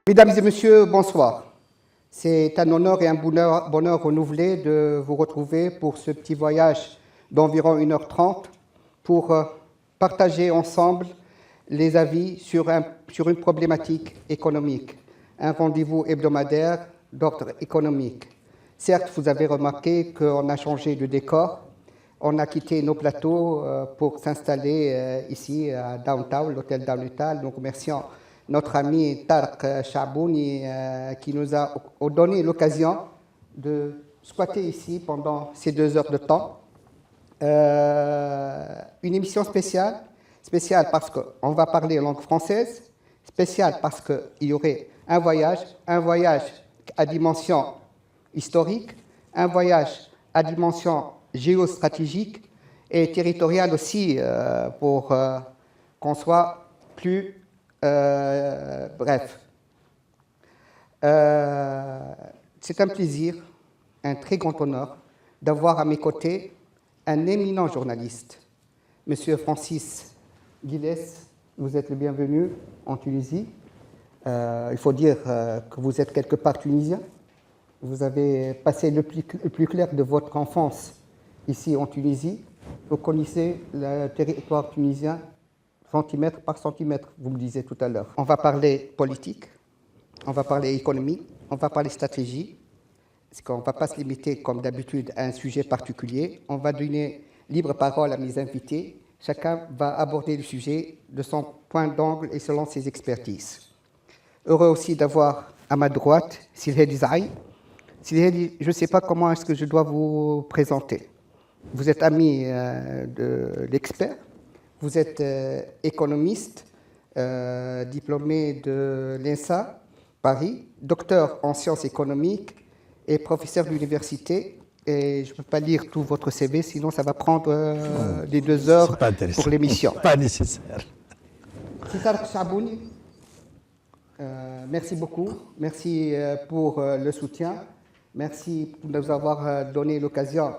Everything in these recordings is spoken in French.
Mesdames et messieurs, bonsoir. C'est un honneur et un bonheur renouvelé de vous retrouver pour ce petit voyage d'environ 1h30 pour partager ensemble les avis sur une problématique économique, un rendez-vous hebdomadaire d'ordre économique. Certes, vous avez remarqué qu'on a changé de décor, on a quitté nos plateaux pour s'installer ici à Downtown, l'hôtel Downtown. Nous remercions notre ami Tarek Chabouni qui nous a donné l'occasion de squatter ici pendant ces 2 heures de temps. Une émission spéciale parce qu'on va parler langue française, spéciale parce qu'il y aurait un voyage à dimension historique, un voyage à dimension géostratégique et territoriale aussi pour qu'on soit plus bref. C'est un plaisir, un très grand honneur d'avoir à mes côtés un éminent journaliste, Monsieur Francis Guilles. Vous êtes le bienvenu en Tunisie. Il faut dire que vous êtes quelque part tunisien. Vous avez passé le plus clair de votre enfance ici en Tunisie. Vous connaissez le territoire tunisien centimètre par centimètre, vous me disiez tout à l'heure. On va parler politique, on va parler économie, on va parler stratégie, parce qu'on ne va pas se limiter comme d'habitude à un sujet particulier. On va donner libre parole à mes invités. Chacun va aborder le sujet de son point d'angle et selon ses expertises. Heureux aussi d'avoir à ma droite Silhedi Zaï. Silhedi, je ne sais pas comment est-ce que je dois vous présenter. Vous êtes ami de l'expert. Vous êtes économiste, diplômé de l'ENSA, Paris, docteur en sciences économiques et professeur d'université. Et je ne peux pas lire tout votre CV, sinon ça va prendre les 2 heures pour l'émission. Pas nécessaire. Tarek Chabouni, merci beaucoup. Merci pour le soutien. Merci pour nous avoir donné l'occasion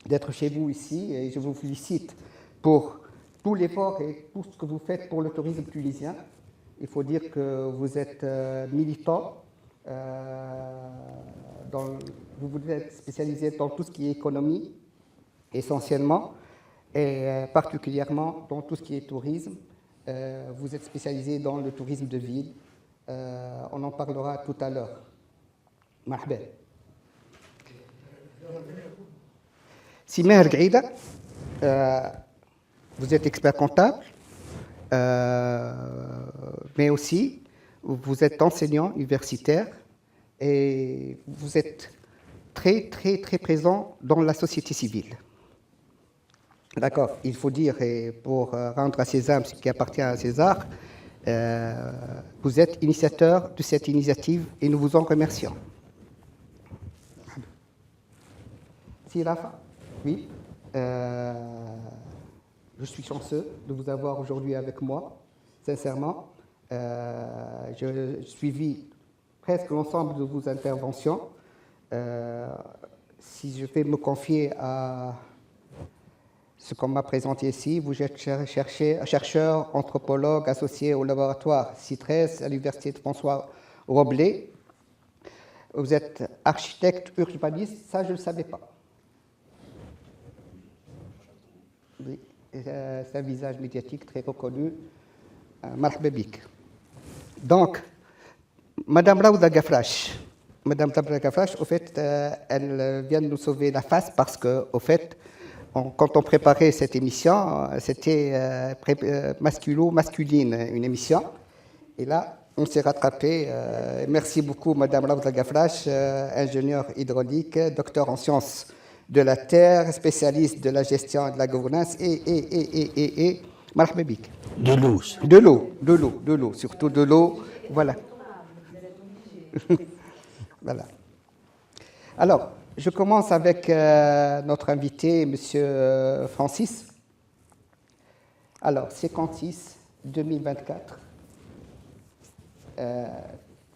d'être chez vous ici. Et je vous félicite pour tout l'effort et tout ce que vous faites pour le tourisme tunisien. Il faut dire que vous êtes militant, vous êtes spécialisé dans tout ce qui est économie, essentiellement, et particulièrement dans tout ce qui est tourisme. Vous êtes spécialisé dans le tourisme de ville. On en parlera tout à l'heure. Marhaba. Simer Gaïda, vous êtes expert comptable, mais aussi vous êtes enseignant universitaire et vous êtes très présent dans la société civile. D'accord, il faut dire, et pour rendre à César ce qui appartient à César, vous êtes initiateur de cette initiative et nous vous en remercions. Silafa, oui. Je suis chanceux de vous avoir aujourd'hui avec moi, sincèrement. J'ai suivi presque l'ensemble de vos interventions. Si je vais me confier à ce qu'on m'a présenté ici, vous êtes chercheur, anthropologue associé au laboratoire CITRES à l'université de François Roblet. Vous êtes architecte urbaniste, ça je ne le savais pas. Oui. C'est un visage médiatique très reconnu. Marhaba bik. Donc, Madame Raouda Gafrache, au fait, elle vient de nous sauver la face parce que, au fait, quand on préparait cette émission, c'était masculine, une émission. Et là, on s'est rattrapé. Merci beaucoup, Madame Raouda Gafrache, ingénieure hydraulique, docteur en sciences de la terre, spécialiste de la gestion et de la gouvernance et marhaba bik. De l'eau. De l'eau, surtout de l'eau, voilà. Voilà. Alors, je commence avec notre invité, Monsieur Francis. Alors, 56-2024.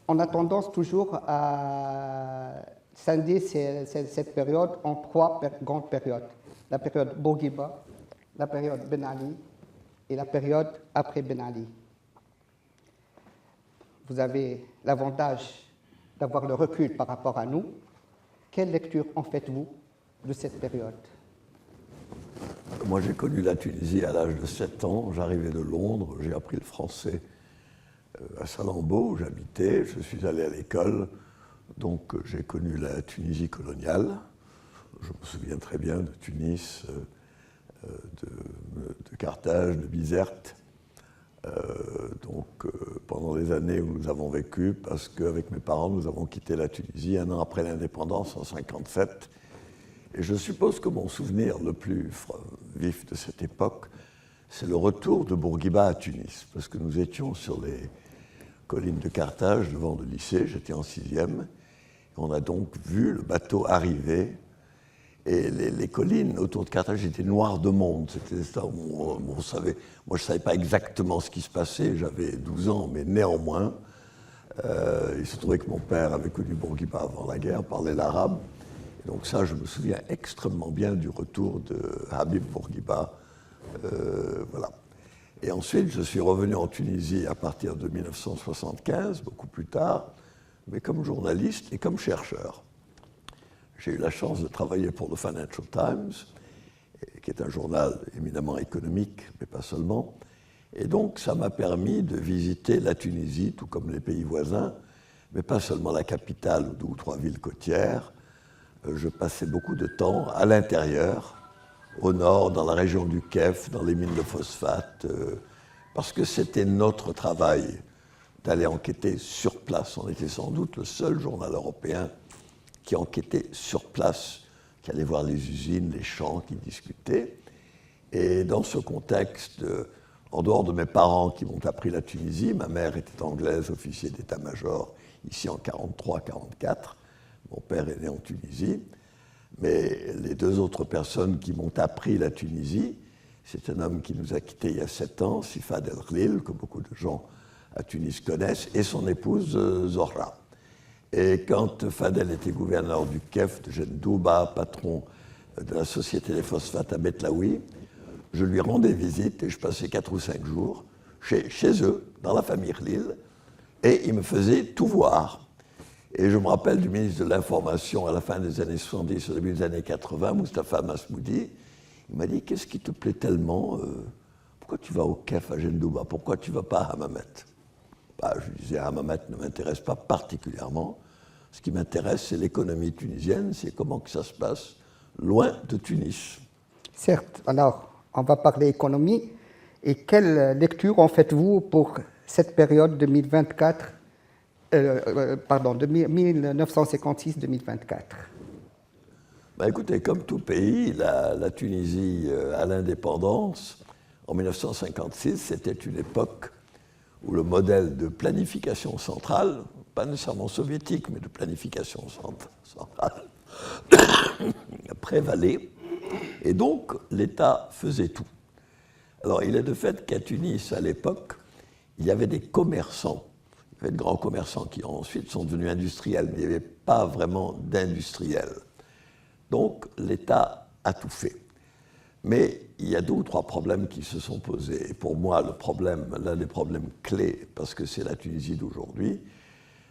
On a tendance toujours à scinder cette période en 3 grandes périodes. La période Bourguiba, la période Ben Ali et la période après Ben Ali. vous avez l'avantage d'avoir le recul par rapport à nous. Quelle lecture en faites-vous de cette période? Moi, j'ai connu la Tunisie à l'âge de 7 ans. J'arrivais de Londres, j'ai appris le français à Salammbô, où j'habitais. Je suis allé à l'école, donc j'ai connu la Tunisie coloniale. Je me souviens très bien de Tunis, de Carthage, de Bizerte. Pendant les années où nous avons vécu, parce qu'avec mes parents, nous avons quitté la Tunisie un an après l'indépendance, en 1957. Et je suppose que mon souvenir le plus vif de cette époque, c'est le retour de Bourguiba à Tunis, parce que nous étions sur les collines de Carthage, devant le lycée, j'étais en 6e, on a donc vu le bateau arriver, et les collines autour de Carthage étaient noires de monde. C'était ça où on savait. Moi, je ne savais pas exactement ce qui se passait, j'avais 12 ans, mais néanmoins, il se trouvait que mon père avait connu Bourguiba avant la guerre, parlait l'arabe. Et donc ça, je me souviens extrêmement bien du retour de Habib Bourguiba. Voilà. Et ensuite, je suis revenu en Tunisie à partir de 1975, beaucoup plus tard, mais comme journaliste et comme chercheur. J'ai eu la chance de travailler pour le Financial Times, qui est un journal éminemment économique, mais pas seulement. Et donc, ça m'a permis de visiter la Tunisie, tout comme les pays voisins, mais pas seulement la capitale ou 2 ou 3 villes côtières. Je passais beaucoup de temps à l'intérieur, au nord, dans la région du Kef, dans les mines de phosphate, parce que c'était notre travail d'aller enquêter sur place. On était sans doute le seul journal européen qui enquêtait sur place, qui allait voir les usines, les champs, qui discutait. Et dans ce contexte, en dehors de mes parents qui m'ont appris la Tunisie, ma mère était anglaise, officier d'état-major, ici en 1943-1944. Mon père est né en Tunisie. Mais les 2 autres personnes qui m'ont appris la Tunisie, c'est un homme qui nous a quittés il y a 7 ans, Sifad El Khlil, que beaucoup de gens à Tunis connaissent, et son épouse Zohra. Et quand Fadel était gouverneur du Kef de Jendouba, patron de la société des phosphates à Betlaoui, je lui rendais visite et je passais 4 ou 5 jours chez eux, dans la famille Khlil, et il me faisait tout voir. Et je me rappelle du ministre de l'Information à la fin des années 70, au début des années 80, Moustapha Masmoudi, il m'a dit « Qu'est-ce qui te plaît tellement pourquoi tu vas au Kef à Jendouba? Pourquoi tu ne vas pas à Hammamet ?» Je lui disais « Hammamet ne m'intéresse pas particulièrement. Ce qui m'intéresse, c'est l'économie tunisienne, c'est comment que ça se passe loin de Tunis. » Certes. Alors, on va parler économie. Et quelle lecture en faites-vous pour cette période 2024 de 1956-2024. Écoutez, comme tout pays, la Tunisie à l'indépendance, en 1956, c'était une époque où le modèle de planification centrale, pas nécessairement soviétique, mais de planification centrale, prévalait. Et donc, l'État faisait tout. Alors, il est de fait qu'à Tunis, à l'époque, il y avait des commerçants. Il y avait de grands commerçants qui ensuite sont devenus industriels, mais il n'y avait pas vraiment d'industriels. Donc l'État a tout fait. Mais il y a 2 ou 3 problèmes qui se sont posés. Et pour moi, l'un des problèmes clés, parce que c'est la Tunisie d'aujourd'hui,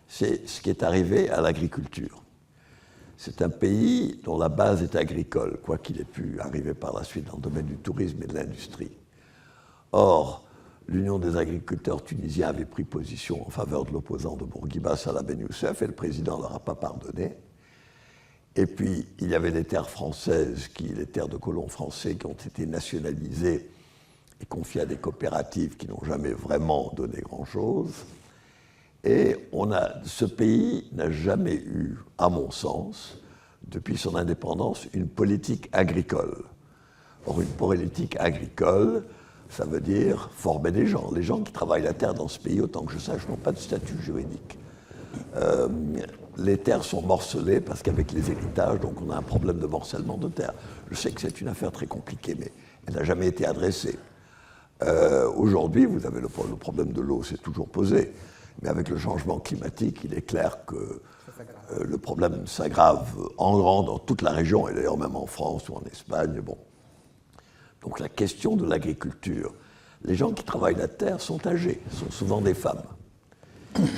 c'est ce qui est arrivé à l'agriculture. C'est un pays dont la base est agricole, quoi qu'il ait pu arriver par la suite dans le domaine du tourisme et de l'industrie. Or, l'Union des agriculteurs tunisiens avait pris position en faveur de l'opposant de Bourguiba, Salah Ben Youssef, et le président ne leur a pas pardonné. Et puis, il y avait les terres françaises, les terres de colons français qui ont été nationalisées et confiées à des coopératives qui n'ont jamais vraiment donné grand-chose. Et ce pays n'a jamais eu, à mon sens, depuis son indépendance, une politique agricole. Or, une politique agricole, ça veut dire former des gens. Les gens qui travaillent la terre dans ce pays, autant que je sache, n'ont pas de statut juridique. Les terres sont morcelées parce qu'avec les héritages, donc on a un problème de morcellement de terre. Je sais que c'est une affaire très compliquée, mais elle n'a jamais été adressée. Aujourd'hui, vous avez le problème de l'eau, c'est toujours posé. Mais avec le changement climatique, il est clair que le problème s'aggrave en grand dans toute la région, et d'ailleurs même en France ou en Espagne. Bon. Donc la question de l'agriculture, les gens qui travaillent la terre sont âgés, sont souvent des femmes.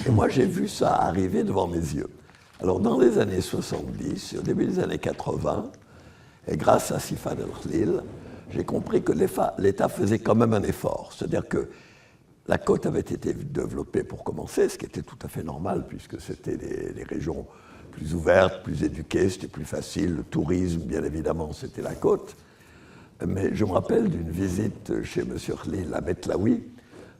Et moi, j'ai vu ça arriver devant mes yeux. Alors, dans les années 70 et au début des années 80, et grâce à Sifad el-Khlil, j'ai compris que l'État faisait quand même un effort. C'est-à-dire que la côte avait été développée pour commencer, ce qui était tout à fait normal, puisque c'était des régions plus ouvertes, plus éduquées, c'était plus facile. Le tourisme, bien évidemment, c'était la côte. Mais je me rappelle d'une visite chez M. Khlil à Metlaoui,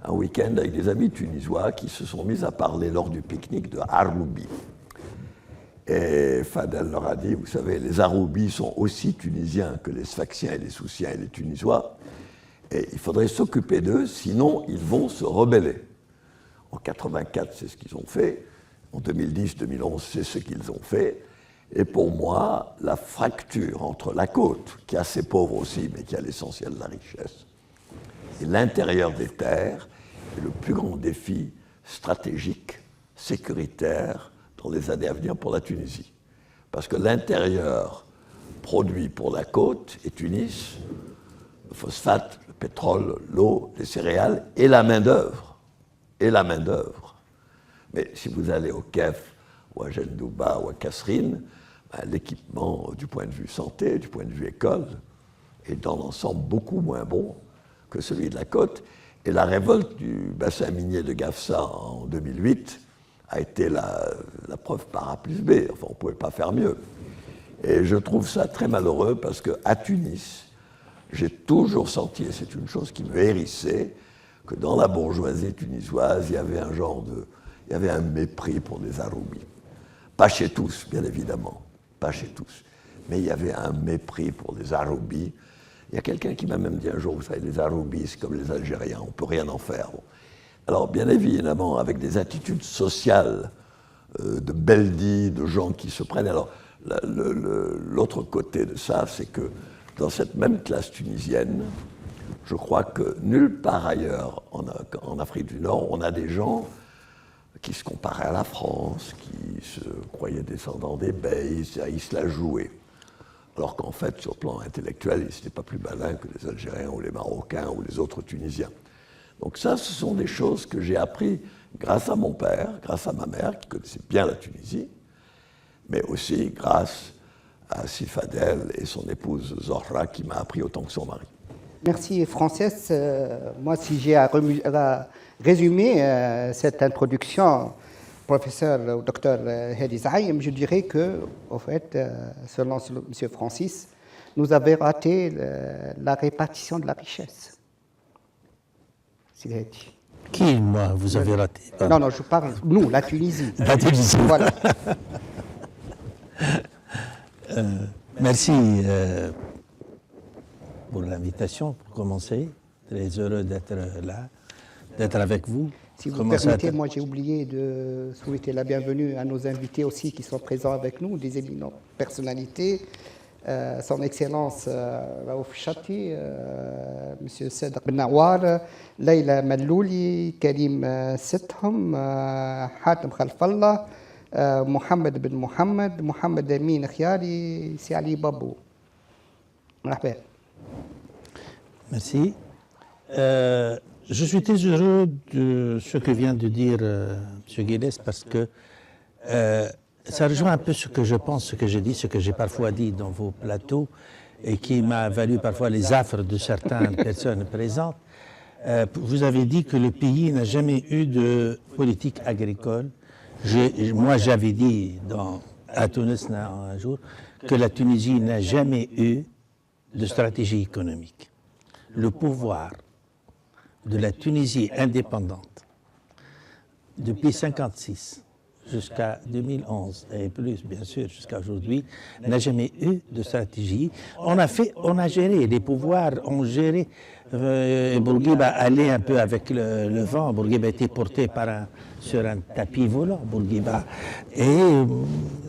un week-end avec des amis tunisois qui se sont mis à parler lors du pique-nique de Haroubi. Et Fadel leur a dit, vous savez, les Haroubis sont aussi tunisiens que les Sfaxiens et les Soussiens et les Tunisois, et il faudrait s'occuper d'eux, sinon ils vont se rebeller. En 84, c'est ce qu'ils ont fait. En 2010, 2011, c'est ce qu'ils ont fait. Et pour moi, la fracture entre la côte, qui est assez pauvre aussi, mais qui a l'essentiel de la richesse, et l'intérieur des terres, est le plus grand défi stratégique, sécuritaire, dans les années à venir pour la Tunisie. Parce que l'intérieur produit pour la côte et Tunis le phosphate, le pétrole, l'eau, les céréales et la main-d'œuvre. Mais si vous allez au Kef, ou à Gendouba, ou à Kasserine, l'équipement du point de vue santé, du point de vue école, est dans l'ensemble beaucoup moins bon que celui de la côte. Et la révolte du bassin minier de Gafsa en 2008 a été la preuve par A plus B. Enfin, on ne pouvait pas faire mieux. Et je trouve ça très malheureux parce qu'à Tunis, j'ai toujours senti, et c'est une chose qui me hérissait, que dans la bourgeoisie tunisoise, il y avait il y avait un mépris pour les Haroubis. Pas chez tous, bien évidemment, pas chez tous. Mais il y avait un mépris pour les Haroubis. Il y a quelqu'un qui m'a même dit un jour, vous savez, les Haroubis, c'est comme les Algériens, on ne peut rien en faire. Bon. Alors, bien évidemment, avec des attitudes sociales, de beldi, de gens qui se prennent. Alors, l'autre côté de ça, c'est que dans cette même classe tunisienne, je crois que nulle part ailleurs en Afrique du Nord, on a des gens qui se comparaient à la France, qui se croyaient descendants des beys, ils se la jouaient. Alors qu'en fait, sur le plan intellectuel, ils n'étaient pas plus malins que les Algériens ou les Marocains ou les autres Tunisiens. Donc ça, ce sont des choses que j'ai appris grâce à mon père, grâce à ma mère, qui connaissait bien la Tunisie, mais aussi grâce à Sifadel et son épouse Zohra, qui m'a appris autant que son mari. Merci Frances. Moi, si j'ai à résumer cette introduction, professeur ou docteur Hedi Zaïm, je dirais que, au fait, selon M. Francis, nous avons raté la répartition de la richesse. Qui, moi, vous avez raté? Non, je parle, nous, la Tunisie. La Tunisie. Voilà. Merci pour l'invitation, pour commencer. Très heureux d'être là, d'être avec vous. Si vous permettez, moi j'ai oublié de souhaiter la bienvenue à nos invités aussi qui sont présents avec nous, des éminentes personnalités. Son Excellence Raouf Chati, M. Cedr Ben Nawar, Leila Mallouli, Karim Sethom, Hatem Khalfallah, Mohamed Ben Mohamed, Mohamed Amin Khiari, c'est Ali Babou. Merci. Je suis très heureux de ce que vient de dire M. Guilles parce que ça rejoint un peu ce que je pense, ce que j'ai dit, ce que j'ai parfois dit dans vos plateaux et qui m'a valu parfois les affres de certaines personnes présentes. Vous avez dit que le pays n'a jamais eu de politique agricole. Moi, j'avais dit à Tunis un jour que la Tunisie n'a jamais eu de stratégie économique. Le pouvoir de la Tunisie indépendante, depuis 1956 jusqu'à 2011, et plus bien sûr jusqu'à aujourd'hui, n'a jamais eu de stratégie. On a géré, les pouvoirs ont géré. Bourguiba allait un peu avec le vent. Bourguiba était porté sur un tapis volant, Bourguiba. Et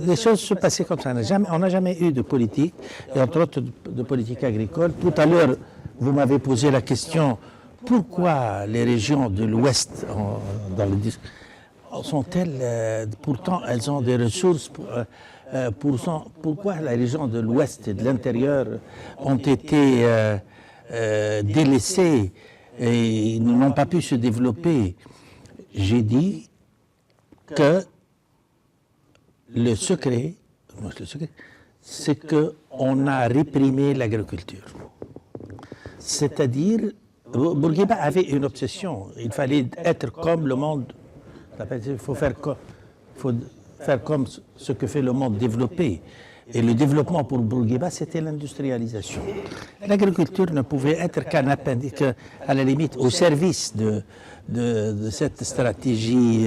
les choses se passaient comme ça. On n'a jamais eu de politique, et entre autres de politique agricole. Tout à l'heure, vous m'avez posé la question, pourquoi les régions de l'Ouest, sont-elles, pourtant elles ont des ressources, pourquoi les régions de l'Ouest et de l'intérieur ont été délaissées et n'ont pas pu se développer? J'ai dit que le secret, c'est qu'on a réprimé l'agriculture. C'est-à-dire, Bourguiba avait une obsession. Il fallait être comme le monde. Il faut faire comme ce que fait le monde développé. Et le développement pour Bourguiba, c'était l'industrialisation. L'agriculture ne pouvait être qu'à la limite, au service de cette stratégie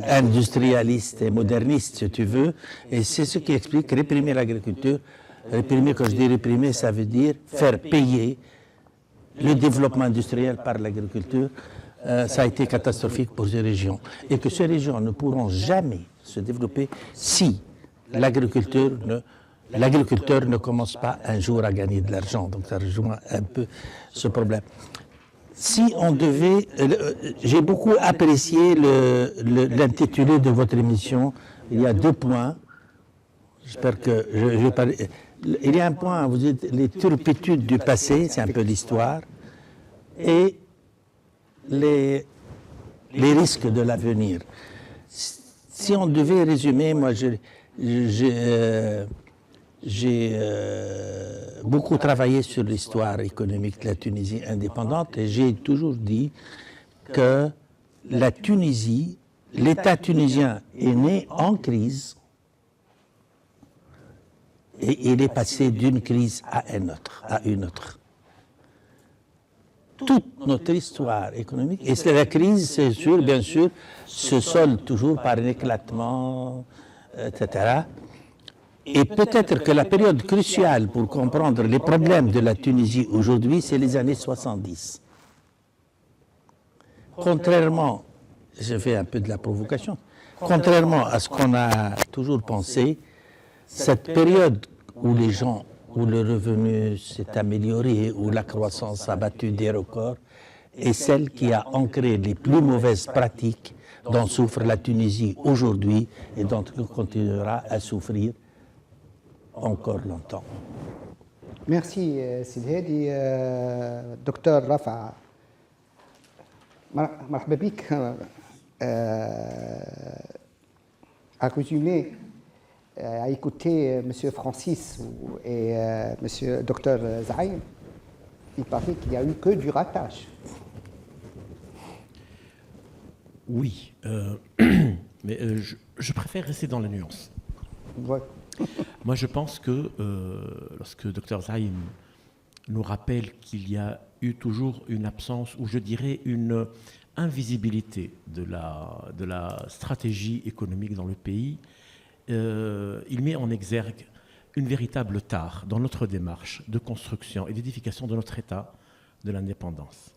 industrialiste et moderniste, si tu veux. Et c'est ce qui explique réprimer l'agriculture. Réprimer, quand je dis réprimer, ça veut dire faire payer le développement industriel par l'agriculture. Ça a été catastrophique pour ces régions. Et que ces régions ne pourront jamais se développer si l'agriculteur ne commence pas un jour à gagner de l'argent. Donc ça rejoint un peu ce problème. Si on devait... j'ai beaucoup apprécié l'intitulé de votre émission. Il y a 2 points. J'espère que je vais parler... Il y a un point, vous dites les turpitudes du passé, c'est un peu l'histoire, et les risques de l'avenir. Si on devait résumer, moi j'ai beaucoup travaillé sur l'histoire économique de la Tunisie indépendante et j'ai toujours dit que la Tunisie, l'État tunisien est né en crise et il est passé d'une crise à une autre. Toute notre histoire économique, et c'est la crise, c'est sûr, bien sûr, se solde toujours par un éclatement, etc. Et peut-être que la période cruciale pour comprendre les problèmes de la Tunisie aujourd'hui, c'est les années 70. Contrairement, je fais un peu de la provocation, contrairement à ce qu'on a toujours pensé, cette période où le revenu s'est amélioré, où la croissance a battu des records, est celle qui a ancré les plus mauvaises pratiques dont souffre la Tunisie aujourd'hui et dont elle continuera à souffrir encore longtemps. Merci, Sidi Hadi. Docteur Rafa, مرحبا بك. À résumer, à écouter M. Francis et M. Dr Zaïm, il paraît qu'il n'y a eu que du ratage. Oui, mais je préfère rester dans la nuance. Ouais. Moi, je pense que lorsque Dr Zaïm nous rappelle qu'il y a eu toujours une absence, ou je dirais une invisibilité de la stratégie économique dans le pays, il met en exergue une véritable tare dans notre démarche de construction et d'édification de notre État de l'indépendance.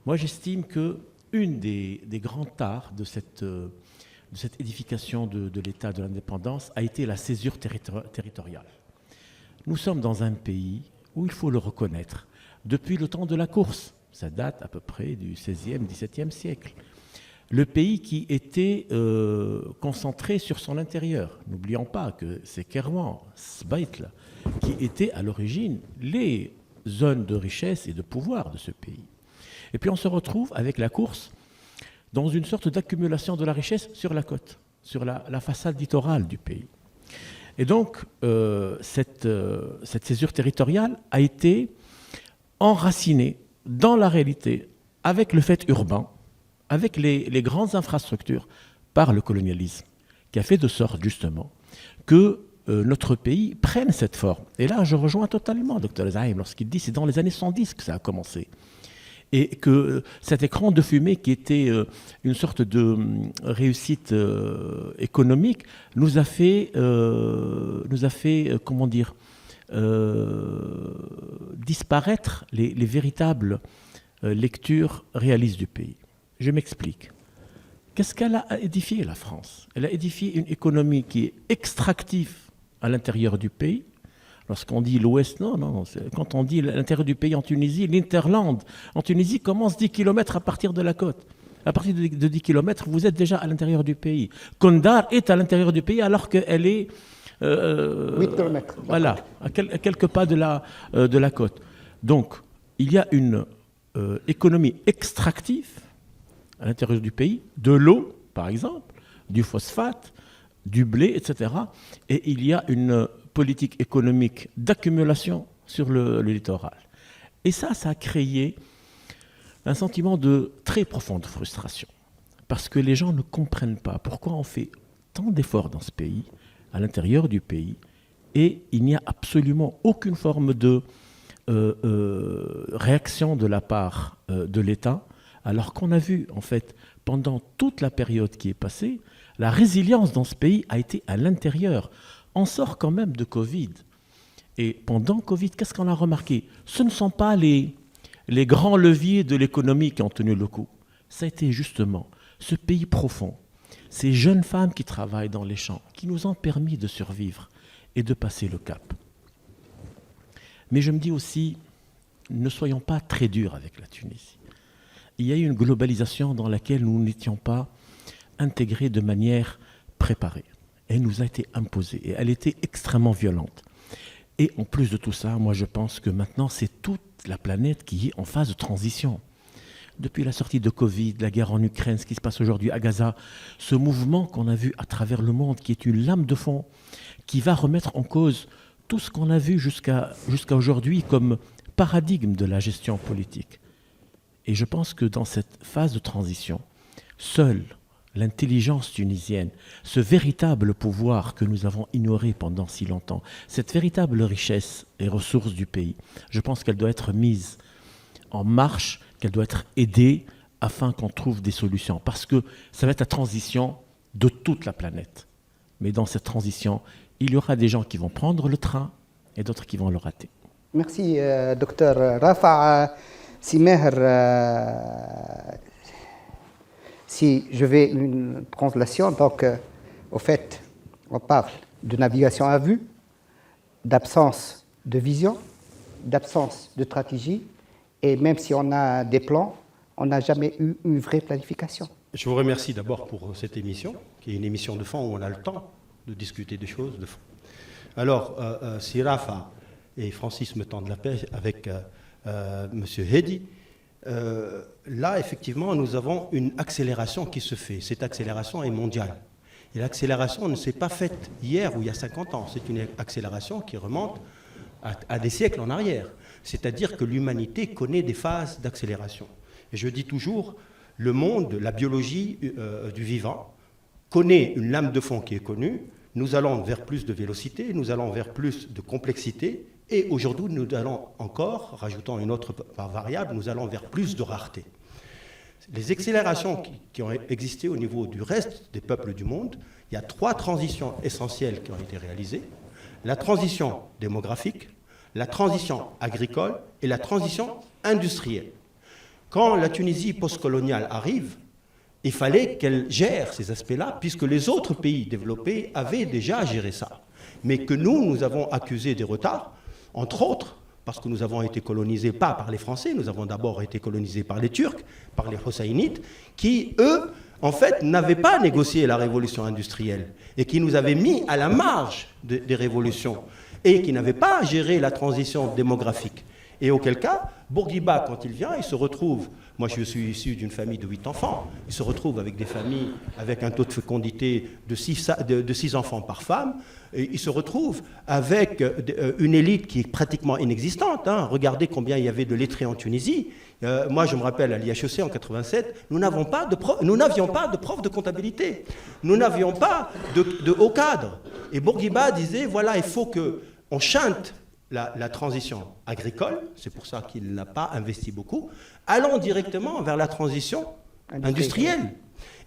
Moi, j'estime qu'une des grandes tares de cette édification de l'État de l'indépendance a été la césure territoriale. Nous sommes dans un pays où, il faut le reconnaître, depuis le temps de la course, ça date à peu près du XVIe, XVIIe siècle, le pays qui était concentré sur son intérieur. N'oublions pas que c'est Kairouan, Sbaïtla, qui étaient à l'origine les zones de richesse et de pouvoir de ce pays. Et puis on se retrouve avec la course dans une sorte d'accumulation de la richesse sur la côte, sur la façade littorale du pays. Et donc, cette césure territoriale a été enracinée dans la réalité, avec le fait urbain, avec les grandes infrastructures, par le colonialisme, qui a fait de sorte, justement, que notre pays prenne cette forme. Et là, je rejoins totalement Dr Zaïm lorsqu'il dit que c'est dans les années 110 que ça a commencé. Et que cet écran de fumée qui était une sorte de réussite économique nous a fait comment dire, disparaître les véritables lectures réalistes du pays. Je m'explique. Qu'est-ce qu'elle a édifié, la France? Elle a édifié une économie qui est extractive à l'intérieur du pays. Lorsqu'on dit l'Ouest, non. Quand on dit l'intérieur du pays en Tunisie, l'Interland en Tunisie commence 10 km à partir de la côte. À partir de 10 km, vous êtes déjà à l'intérieur du pays. Kondar est à l'intérieur du pays alors qu'elle est 8 km. Voilà, à quelques pas de la côte. Donc, il y a une économie extractive à l'intérieur du pays, de l'eau, par exemple, du phosphate, du blé, etc. Et il y a une politique économique d'accumulation sur le littoral. Et ça a créé un sentiment de très profonde frustration. Parce que les gens ne comprennent pas pourquoi on fait tant d'efforts dans ce pays, à l'intérieur du pays, et il n'y a absolument aucune forme de réaction de la part de l'État, alors qu'on a vu, en fait, pendant toute la période qui est passée, la résilience dans ce pays a été à l'intérieur. On sort quand même de Covid. Et pendant Covid, qu'est-ce qu'on a remarqué? Ce ne sont pas les grands leviers de l'économie qui ont tenu le coup. Ça a été justement ce pays profond, ces jeunes femmes qui travaillent dans les champs, qui nous ont permis de survivre et de passer le cap. Mais je me dis aussi, ne soyons pas très durs avec la Tunisie. Il y a eu une globalisation dans laquelle nous n'étions pas intégrés de manière préparée. Elle nous a été imposée et elle était extrêmement violente. Et en plus de tout ça, moi je pense que maintenant c'est toute la planète qui est en phase de transition. Depuis la sortie de Covid, la guerre en Ukraine, ce qui se passe aujourd'hui à Gaza, ce mouvement qu'on a vu à travers le monde, qui est une lame de fond, qui va remettre en cause tout ce qu'on a vu jusqu'à aujourd'hui comme paradigme de la gestion politique. Et je pense que dans cette phase de transition, seule l'intelligence tunisienne, ce véritable pouvoir que nous avons ignoré pendant si longtemps, cette véritable richesse et ressources du pays, je pense qu'elle doit être mise en marche, qu'elle doit être aidée afin qu'on trouve des solutions. Parce que ça va être la transition de toute la planète. Mais dans cette transition, il y aura des gens qui vont prendre le train et d'autres qui vont le rater. Merci, docteur Rafa Simeher. Si je vais une translation, donc, au fait, on parle de navigation à vue, d'absence de vision, d'absence de stratégie, et même si on a des plans, on n'a jamais eu une vraie planification. Je vous remercie d'abord pour cette émission, qui est une émission de fond où on a le temps de discuter des choses de fond. Alors, si Rafa et Francis me tendent la paix avec M. Hedi, là, effectivement, nous avons une accélération qui se fait. Cette accélération est mondiale. Et l'accélération ne s'est pas faite hier ou il y a 50 ans. C'est une accélération qui remonte à des siècles en arrière. C'est-à-dire que l'humanité connaît des phases d'accélération. Et je dis toujours, le monde, la biologie du vivant, connaît une lame de fond qui est connue. Nous allons vers plus de vélocité, nous allons vers plus de complexité. Et aujourd'hui, nous allons encore, rajoutant une autre variable, nous allons vers plus de rareté. Les accélérations qui ont existé au niveau du reste des peuples du monde, il y a 3 transitions essentielles qui ont été réalisées. La transition démographique, la transition agricole et la transition industrielle. Quand la Tunisie postcoloniale arrive, il fallait qu'elle gère ces aspects-là, puisque les autres pays développés avaient déjà géré ça. Mais que nous avons accusé des retards, entre autres, parce que nous avons été colonisés pas par les Français, nous avons d'abord été colonisés par les Turcs, par les Hosseinites, qui, eux, en fait, n'avaient pas négocié la révolution industrielle et qui nous avaient mis à la marge des révolutions et qui n'avaient pas géré la transition démographique. Et auquel cas, Bourguiba, quand il vient, il se retrouve, moi je suis issu d'une famille de 8 enfants, il se retrouve avec des familles avec un taux de fécondité de 6 enfants par femme, et il se retrouve avec une élite qui est pratiquement inexistante. Hein. Regardez combien il y avait de lettrés en Tunisie. Moi je me rappelle à l'IHEC en 87, nous n'avions pas de prof de comptabilité, nous n'avions pas de haut cadre. Et Bourguiba disait, voilà, il faut qu'on chante la transition agricole, c'est pour ça qu'il n'a pas investi beaucoup, allons directement vers la transition industrielle.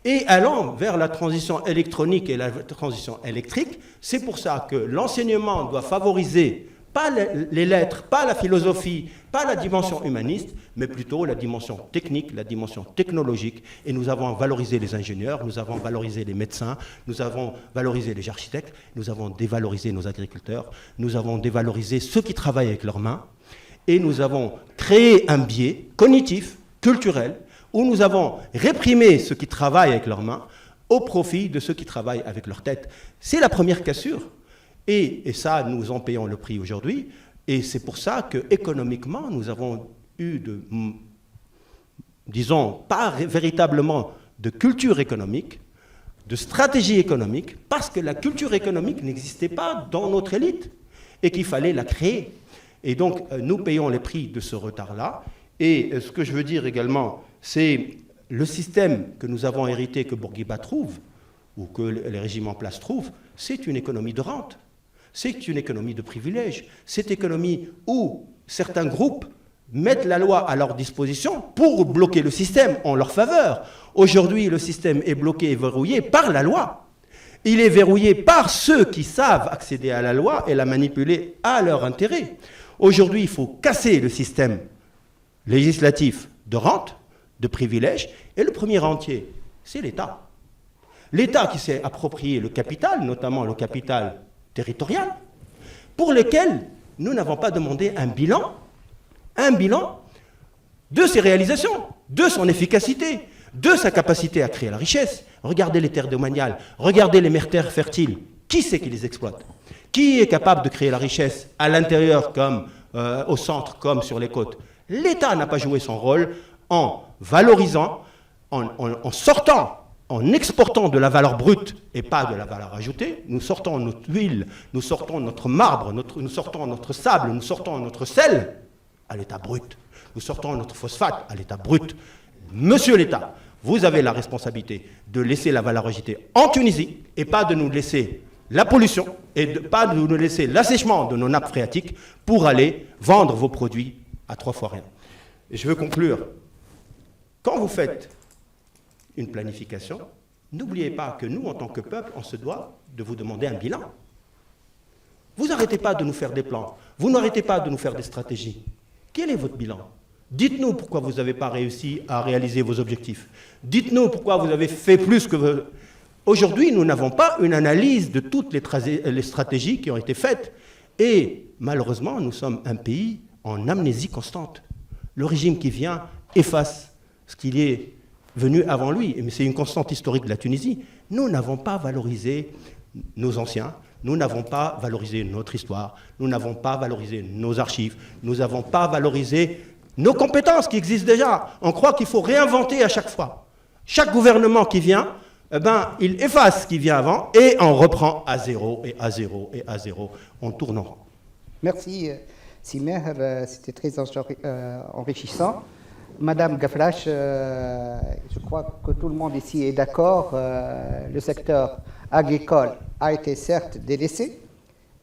Et allant vers la transition électronique et la transition électrique, c'est pour ça que l'enseignement doit favoriser pas les lettres, pas la philosophie, pas la dimension humaniste, mais plutôt la dimension technique, la dimension technologique. Et nous avons valorisé les ingénieurs, nous avons valorisé les médecins, nous avons valorisé les architectes, nous avons dévalorisé nos agriculteurs, nous avons dévalorisé ceux qui travaillent avec leurs mains, et nous avons créé un biais cognitif, culturel, où nous avons réprimé ceux qui travaillent avec leurs mains au profit de ceux qui travaillent avec leur tête. C'est la première cassure. Et ça, nous en payons le prix aujourd'hui. Et c'est pour ça qu'économiquement, nous avons eu disons, pas véritablement de culture économique, de stratégie économique, parce que la culture économique n'existait pas dans notre élite et qu'il fallait la créer. Et donc, nous payons les prix de ce retard-là. Et ce que je veux dire également, c'est le système que nous avons hérité, que Bourguiba trouve, ou que les régimes en place trouvent, c'est une économie de rente. C'est une économie de privilèges. Cette économie où certains groupes mettent la loi à leur disposition pour bloquer le système en leur faveur. Aujourd'hui, le système est bloqué et verrouillé par la loi. Il est verrouillé par ceux qui savent accéder à la loi et la manipuler à leur intérêt. Aujourd'hui, il faut casser le système législatif de rente, de privilèges, et le premier rentier, c'est l'État. L'État qui s'est approprié le capital, notamment le capital territorial, pour lequel nous n'avons pas demandé un bilan de ses réalisations, de son efficacité, de sa capacité à créer la richesse. Regardez les terres domaniales, regardez les terres fertiles. Qui c'est qui les exploite? Qui est capable de créer la richesse à l'intérieur comme au centre, comme sur les côtes? L'État n'a pas joué son rôle en valorisant, en sortant, en exportant de la valeur brute et pas de la valeur ajoutée. Nous sortons notre huile, nous sortons notre marbre, nous sortons notre sable, nous sortons notre sel à l'état brut. Nous sortons notre phosphate à l'état brut. Monsieur l'État, vous avez la responsabilité de laisser la valeur ajoutée en Tunisie et pas de nous laisser la pollution et pas de nous laisser l'assèchement de nos nappes phréatiques pour aller vendre vos produits à 3 fois rien. Et je veux conclure. Quand vous faites une planification, n'oubliez pas que nous, en tant que peuple, on se doit de vous demander un bilan. Vous n'arrêtez pas de nous faire des plans. Vous n'arrêtez pas de nous faire des stratégies. Quel est votre bilan? Dites-nous pourquoi vous n'avez pas réussi à réaliser vos objectifs. Dites-nous pourquoi vous avez fait plus que... Aujourd'hui, nous n'avons pas une analyse de toutes les stratégies qui ont été faites. Et malheureusement, nous sommes un pays en amnésie constante. Le régime qui vient efface ce qu'il est venu avant lui. Mais c'est une constante historique de la Tunisie. Nous n'avons pas valorisé nos anciens. Nous n'avons pas valorisé notre histoire. Nous n'avons pas valorisé nos archives. Nous n'avons pas valorisé nos compétences qui existent déjà. On croit qu'il faut réinventer à chaque fois. Chaque gouvernement qui vient, il efface ce qui vient avant et on reprend à zéro et à zéro et à zéro. On tourne en rond. Merci, Simer. C'était très enrichissant. Madame Gaflache, je crois que tout le monde ici est d'accord. Le secteur agricole a été certes délaissé,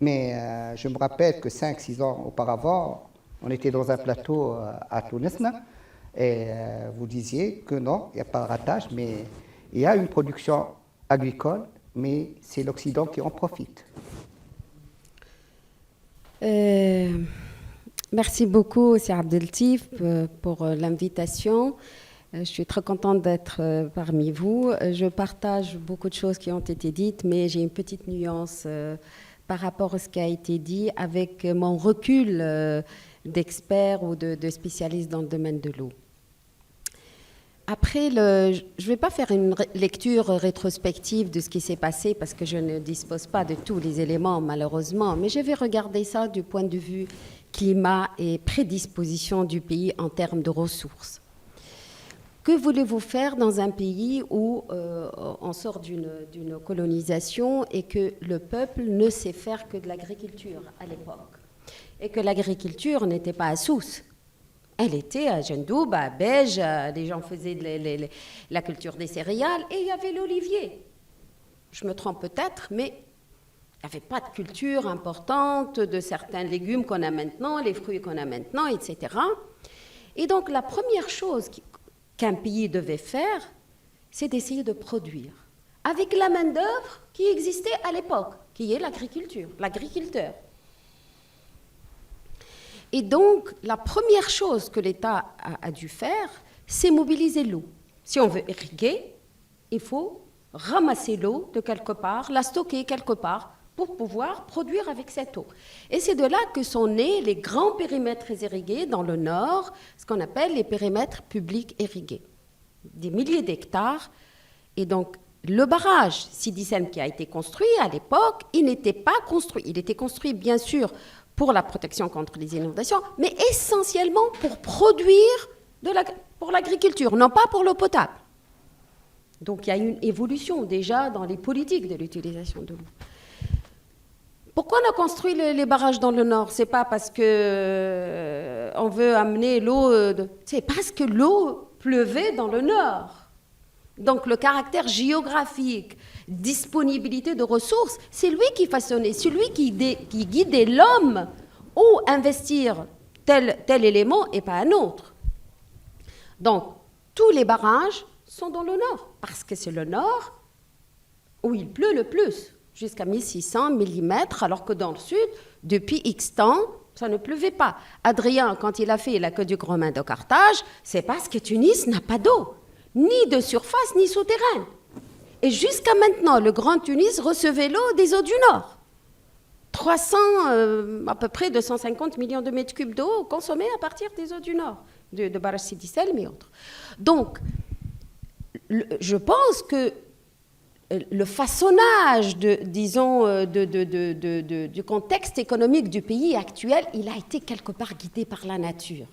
mais je me rappelle que 5-6 ans auparavant, on était dans un plateau à Tunis et vous disiez que non, il n'y a pas de ratage, mais il y a une production agricole, mais c'est l'Occident qui en profite. Merci beaucoup, Sir Abdeltif, pour l'invitation. Je suis très contente d'être parmi vous. Je partage beaucoup de choses qui ont été dites, mais j'ai une petite nuance par rapport à ce qui a été dit avec mon recul d'expert ou de spécialiste dans le domaine de l'eau. Après, je ne vais pas faire une lecture rétrospective de ce qui s'est passé parce que je ne dispose pas de tous les éléments, malheureusement, mais je vais regarder ça du point de vue climat et prédisposition du pays en termes de ressources. Que voulez-vous faire dans un pays où on sort d'une colonisation et que le peuple ne sait faire que de l'agriculture à l'époque et que l'agriculture n'était pas à Sousse? Elle était à Gendoub, à Beige, les gens faisaient la culture des céréales et il y avait l'olivier. Je me trompe peut-être, mais il n'y avait pas de culture importante de certains légumes qu'on a maintenant, les fruits qu'on a maintenant, etc. Et donc la première chose qu'un pays devait faire, c'est d'essayer de produire avec la main-d'œuvre qui existait à l'époque, qui est l'agriculture, l'agriculteur. Et donc, la première chose que l'État a dû faire, c'est mobiliser l'eau. Si on veut irriguer, il faut ramasser l'eau de quelque part, la stocker quelque part, pour pouvoir produire avec cette eau. Et c'est de là que sont nés les grands périmètres irrigués dans le nord, ce qu'on appelle les périmètres publics irrigués. Des milliers d'hectares. Et donc, le barrage Sidi Sem qui a été construit à l'époque, il n'était pas construit. Il était construit, bien sûr, pour la protection contre les inondations, mais essentiellement pour produire pour l'agriculture, non pas pour l'eau potable. Donc il y a une évolution déjà dans les politiques de l'utilisation de l'eau. Pourquoi on a construit les barrages dans le nord? C'est pas parce que on veut amener l'eau, c'est parce que l'eau pleuvait dans le nord. Donc le caractère géographique, disponibilité de ressources, c'est lui qui façonnait, c'est lui qui guidait l'homme où investir tel élément et pas un autre. Donc tous les barrages sont dans le nord, parce que c'est le nord où il pleut le plus, jusqu'à 1600 mm, alors que dans le sud, depuis X temps, ça ne pleuvait pas. Adrien, quand il a fait l'aqueduc romain de Carthage, c'est parce que Tunis n'a pas d'eau, ni de surface, ni souterraine. Et jusqu'à maintenant, le Grand Tunis recevait l'eau des eaux du Nord. 300, à peu près 250 millions de mètres cubes d'eau consommés à partir des eaux du Nord, de barrage Sidi Salem et autres. Donc, je pense que le façonnage, du contexte économique du pays actuel, il a été quelque part guidé par la nature.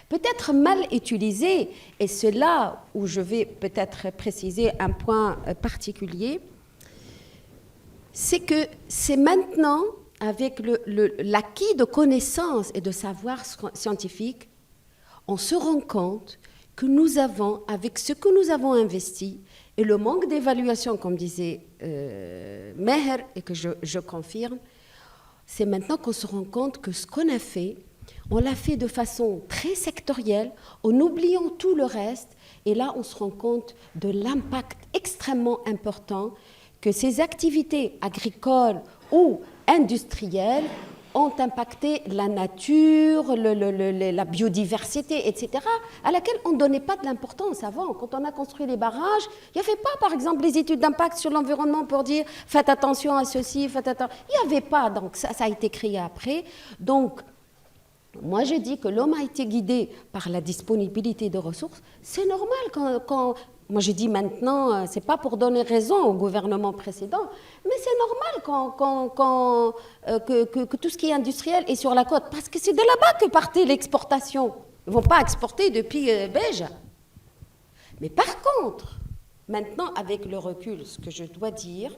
Peut-être mal utilisé, et c'est là où je vais peut-être préciser un point particulier, c'est que c'est maintenant, avec l'acquis de connaissances et de savoirs scientifiques, on se rend compte que nous avons, avec ce que nous avons investi, et le manque d'évaluation, comme disait Meher, et que je confirme, c'est maintenant qu'on se rend compte que ce qu'on a fait, on l'a fait de façon très sectorielle, en oubliant tout le reste, et là on se rend compte de l'impact extrêmement important que ces activités agricoles ou industrielles ont impacté la nature, la biodiversité, etc., à laquelle on ne donnait pas de l'importance avant. Quand on a construit les barrages, il n'y avait pas, par exemple, les études d'impact sur l'environnement pour dire « faites attention à ceci, faites attention ». Il n'y avait pas, donc ça a été créé après. Donc, moi, je dis que l'homme a été guidé par la disponibilité de ressources. C'est normal quand moi, je dis maintenant, ce n'est pas pour donner raison au gouvernement précédent, mais c'est normal que tout ce qui est industriel est sur la côte, parce que c'est de là-bas que partait l'exportation. Ils ne vont pas exporter depuis Béja. Mais par contre, maintenant, avec le recul, ce que je dois dire,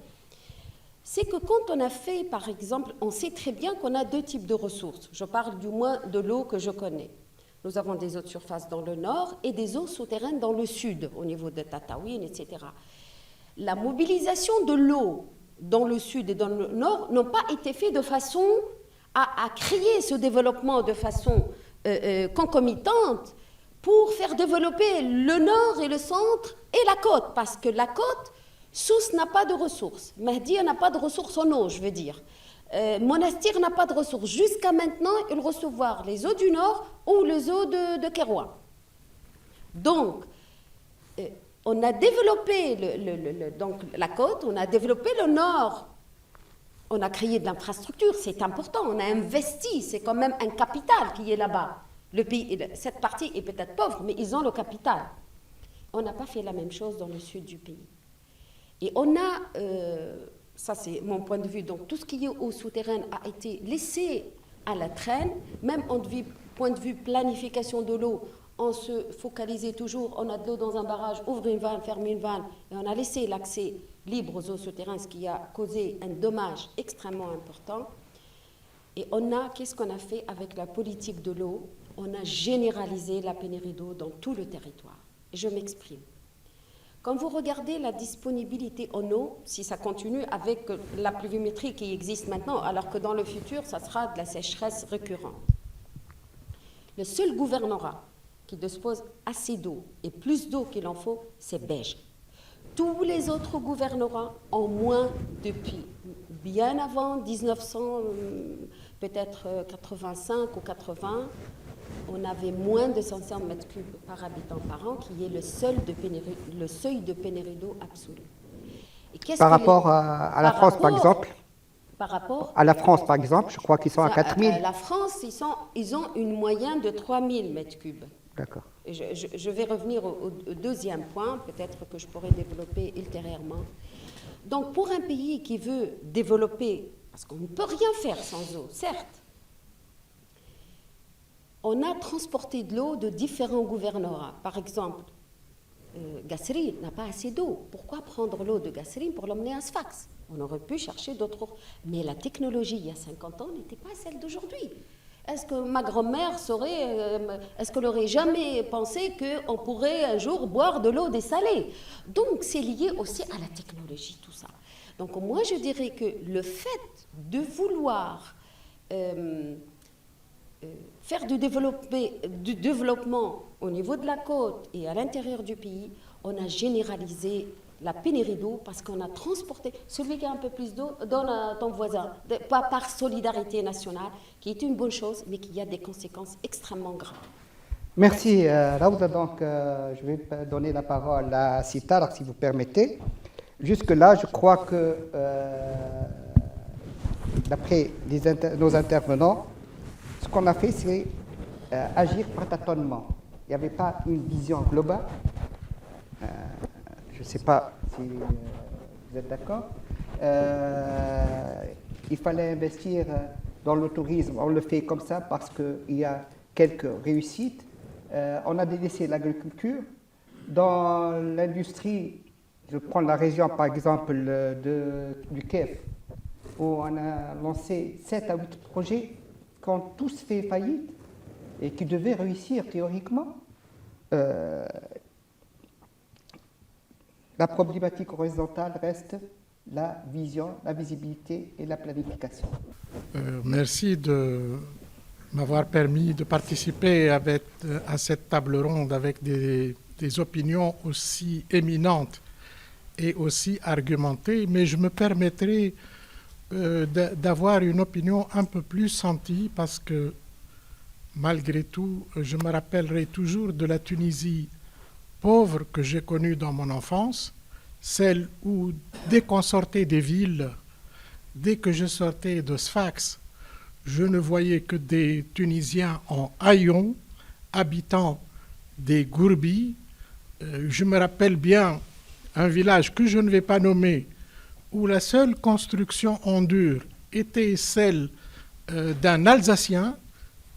c'est que quand on a fait, par exemple, on sait très bien qu'on a deux types de ressources. Je parle du moins de l'eau que je connais. Nous avons des eaux de surface dans le nord et des eaux souterraines dans le sud, au niveau de Tataouine, etc. La mobilisation de l'eau dans le sud et dans le nord n'ont pas été faites de façon à créer ce développement de façon concomitante pour faire développer le nord et le centre et la côte, parce que la côte, Sousse n'a pas de ressources, Mahdi n'a pas de ressources en eau, je veux dire. Monastir n'a pas de ressources. Jusqu'à maintenant, ils recevoir les eaux du Nord ou les eaux de Kérouan. Donc, on a développé donc, la côte, on a développé le Nord. On a créé de l'infrastructure, c'est important. On a investi, c'est quand même un capital qui est là-bas. Le pays, cette partie est peut-être pauvre, mais ils ont le capital. On n'a pas fait la même chose dans le sud du pays. Et on a... ça, c'est mon point de vue. Donc, tout ce qui est eau souterraine a été laissé à la traîne, même en point de vue planification de l'eau, on se focalisait toujours, on a de l'eau dans un barrage, ouvre une vanne, ferme une vanne, et on a laissé l'accès libre aux eaux souterraines, ce qui a causé un dommage extrêmement important. Et qu'est-ce qu'on a fait avec la politique de l'eau? On a généralisé la pénurie d'eau dans tout le territoire. Et je m'exprime. Quand vous regardez la disponibilité en eau, si ça continue avec la pluviométrie qui existe maintenant, alors que dans le futur, ça sera de la sécheresse récurrente. Le seul gouvernorat qui dispose assez d'eau et plus d'eau qu'il en faut, c'est Béja. Tous les autres gouvernorats ont moins depuis bien avant 1900, peut-être 85 ou 80. On avait moins de 500 mètres cubes par habitant par an, qui est le seuil de pénurie d'eau absolu. Par rapport à la France, par exemple? Par rapport à la France, par exemple, je crois qu'ils sont à 4000. La France, ils ont une moyenne de 3000 mètres cubes. D'accord. Je vais revenir au deuxième point, peut-être que je pourrais développer ultérieurement. Donc, pour un pays qui veut développer, parce qu'on ne peut rien faire sans eau, certes, on a transporté de l'eau de différents gouvernorats. Par exemple, Gassérine n'a pas assez d'eau. Pourquoi prendre l'eau de Gassérine pour l'emmener à Sfax? On aurait pu chercher d'autres. Mais la technologie, il y a 50 ans, n'était pas celle d'aujourd'hui. Est-ce que ma grand-mère est-ce qu'elle n'aurait jamais pensé qu'on pourrait un jour boire de l'eau dessalée? Donc, c'est lié aussi à la technologie, tout ça. Donc, moi, je dirais que le fait de vouloir faire du développement au niveau de la côte et à l'intérieur du pays, on a généralisé la pénurie d'eau parce qu'on a transporté. Celui qui a un peu plus d'eau, donne à ton voisin, pas par solidarité nationale, qui est une bonne chose, mais qui a des conséquences extrêmement graves. Merci, Raouda. Donc, je vais donner la parole à Sitar, si vous permettez. Jusque-là, je crois que, d'après nos intervenants, ce qu'on a fait, c'est agir par tâtonnement. Il n'y avait pas une vision globale. Je ne sais pas si vous êtes d'accord. Il fallait investir dans le tourisme. On le fait comme ça parce qu'il y a quelques réussites. On a délaissé l'agriculture. Dans l'industrie, je prends la région par exemple du Kef, où on a lancé 7 à 8 projets qui ont tous fait faillite et qui devaient réussir théoriquement. La problématique horizontale reste la vision, la visibilité et la planification. Merci de m'avoir permis de participer à cette table ronde avec des opinions aussi éminentes et aussi argumentées, mais je me permettrai d'avoir une opinion un peu plus sentie parce que, malgré tout, je me rappellerai toujours de la Tunisie pauvre que j'ai connue dans mon enfance, celle où, dès qu'on sortait des villes, dès que je sortais de Sfax, je ne voyais que des Tunisiens en haillons, habitant des gourbis. Je me rappelle bien un village que je ne vais pas nommer, où la seule construction en dur était celle d'un Alsacien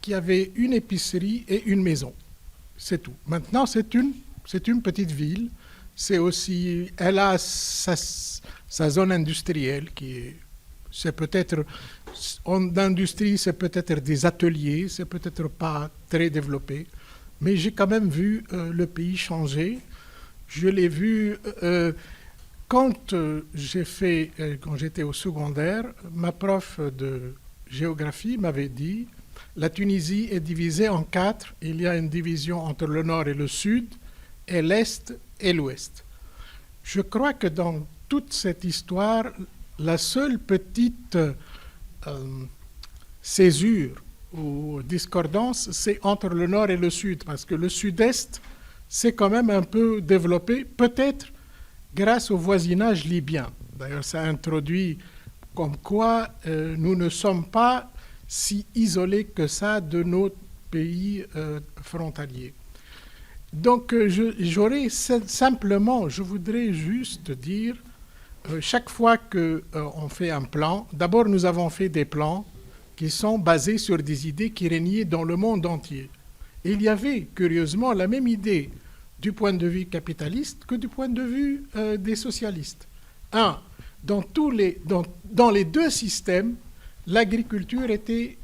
qui avait une épicerie et une maison. C'est tout. Maintenant, c'est une petite ville. C'est aussi, elle a sa zone industrielle c'est peut-être, en industrie, c'est peut-être des ateliers, c'est peut-être pas très développé, mais j'ai quand même vu le pays changer. Je l'ai vu quand j'étais au secondaire, ma prof de géographie m'avait dit la Tunisie est divisée en 4. Il y a une division entre le nord et le sud, et l'est et l'ouest. Je crois que dans toute cette histoire, la seule petite césure ou discordance, c'est entre le nord et le sud, parce que le sud-est s'est quand même un peu développé, peut-être grâce au voisinage libyen. D'ailleurs, ça introduit comme quoi nous ne sommes pas si isolés que ça de nos pays frontaliers. Donc, je voudrais juste dire, chaque fois qu'on fait un plan, d'abord nous avons fait des plans qui sont basés sur des idées qui régnaient dans le monde entier. Et il y avait, curieusement, la même idée du point de vue capitaliste que du point de vue des socialistes. Dans les deux systèmes, l'agriculture était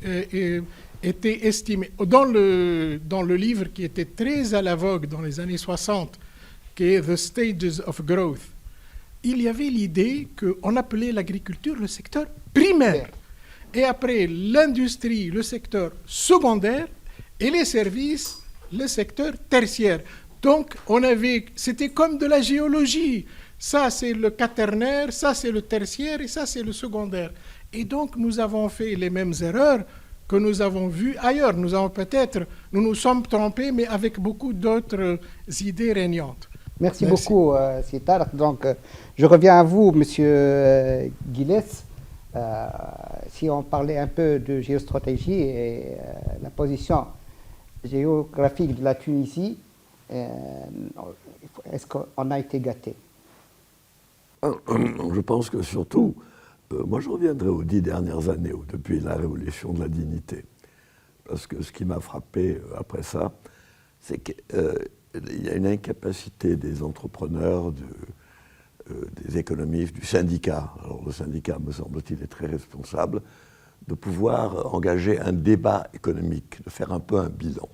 estimée. Dans le livre qui était très à la vogue dans les années 60, qui est The Stages of Growth, il y avait l'idée qu'on appelait l'agriculture le secteur primaire. Et après, l'industrie, le secteur secondaire, et les services, le secteur tertiaire. Donc, c'était comme de la géologie. Ça, c'est le quaternaire, ça, c'est le tertiaire, et ça, c'est le secondaire. Et donc, nous avons fait les mêmes erreurs que nous avons vues ailleurs. Nous nous sommes trompés, mais avec beaucoup d'autres idées régnantes. Merci beaucoup, Sitar. Donc, je reviens à vous, Monsieur Guilles. Si on parlait un peu de géostratégie et la position géographique de la Tunisie, est-ce qu'on a été gâté? Je pense que surtout, moi je reviendrai aux 10 dernières années, depuis la révolution de la dignité. Parce que ce qui m'a frappé après ça, c'est qu'il il y a une incapacité des entrepreneurs, des économistes, du syndicat, alors le syndicat, me semble-t-il, est très responsable, de pouvoir engager un débat économique, de faire un peu un bilan.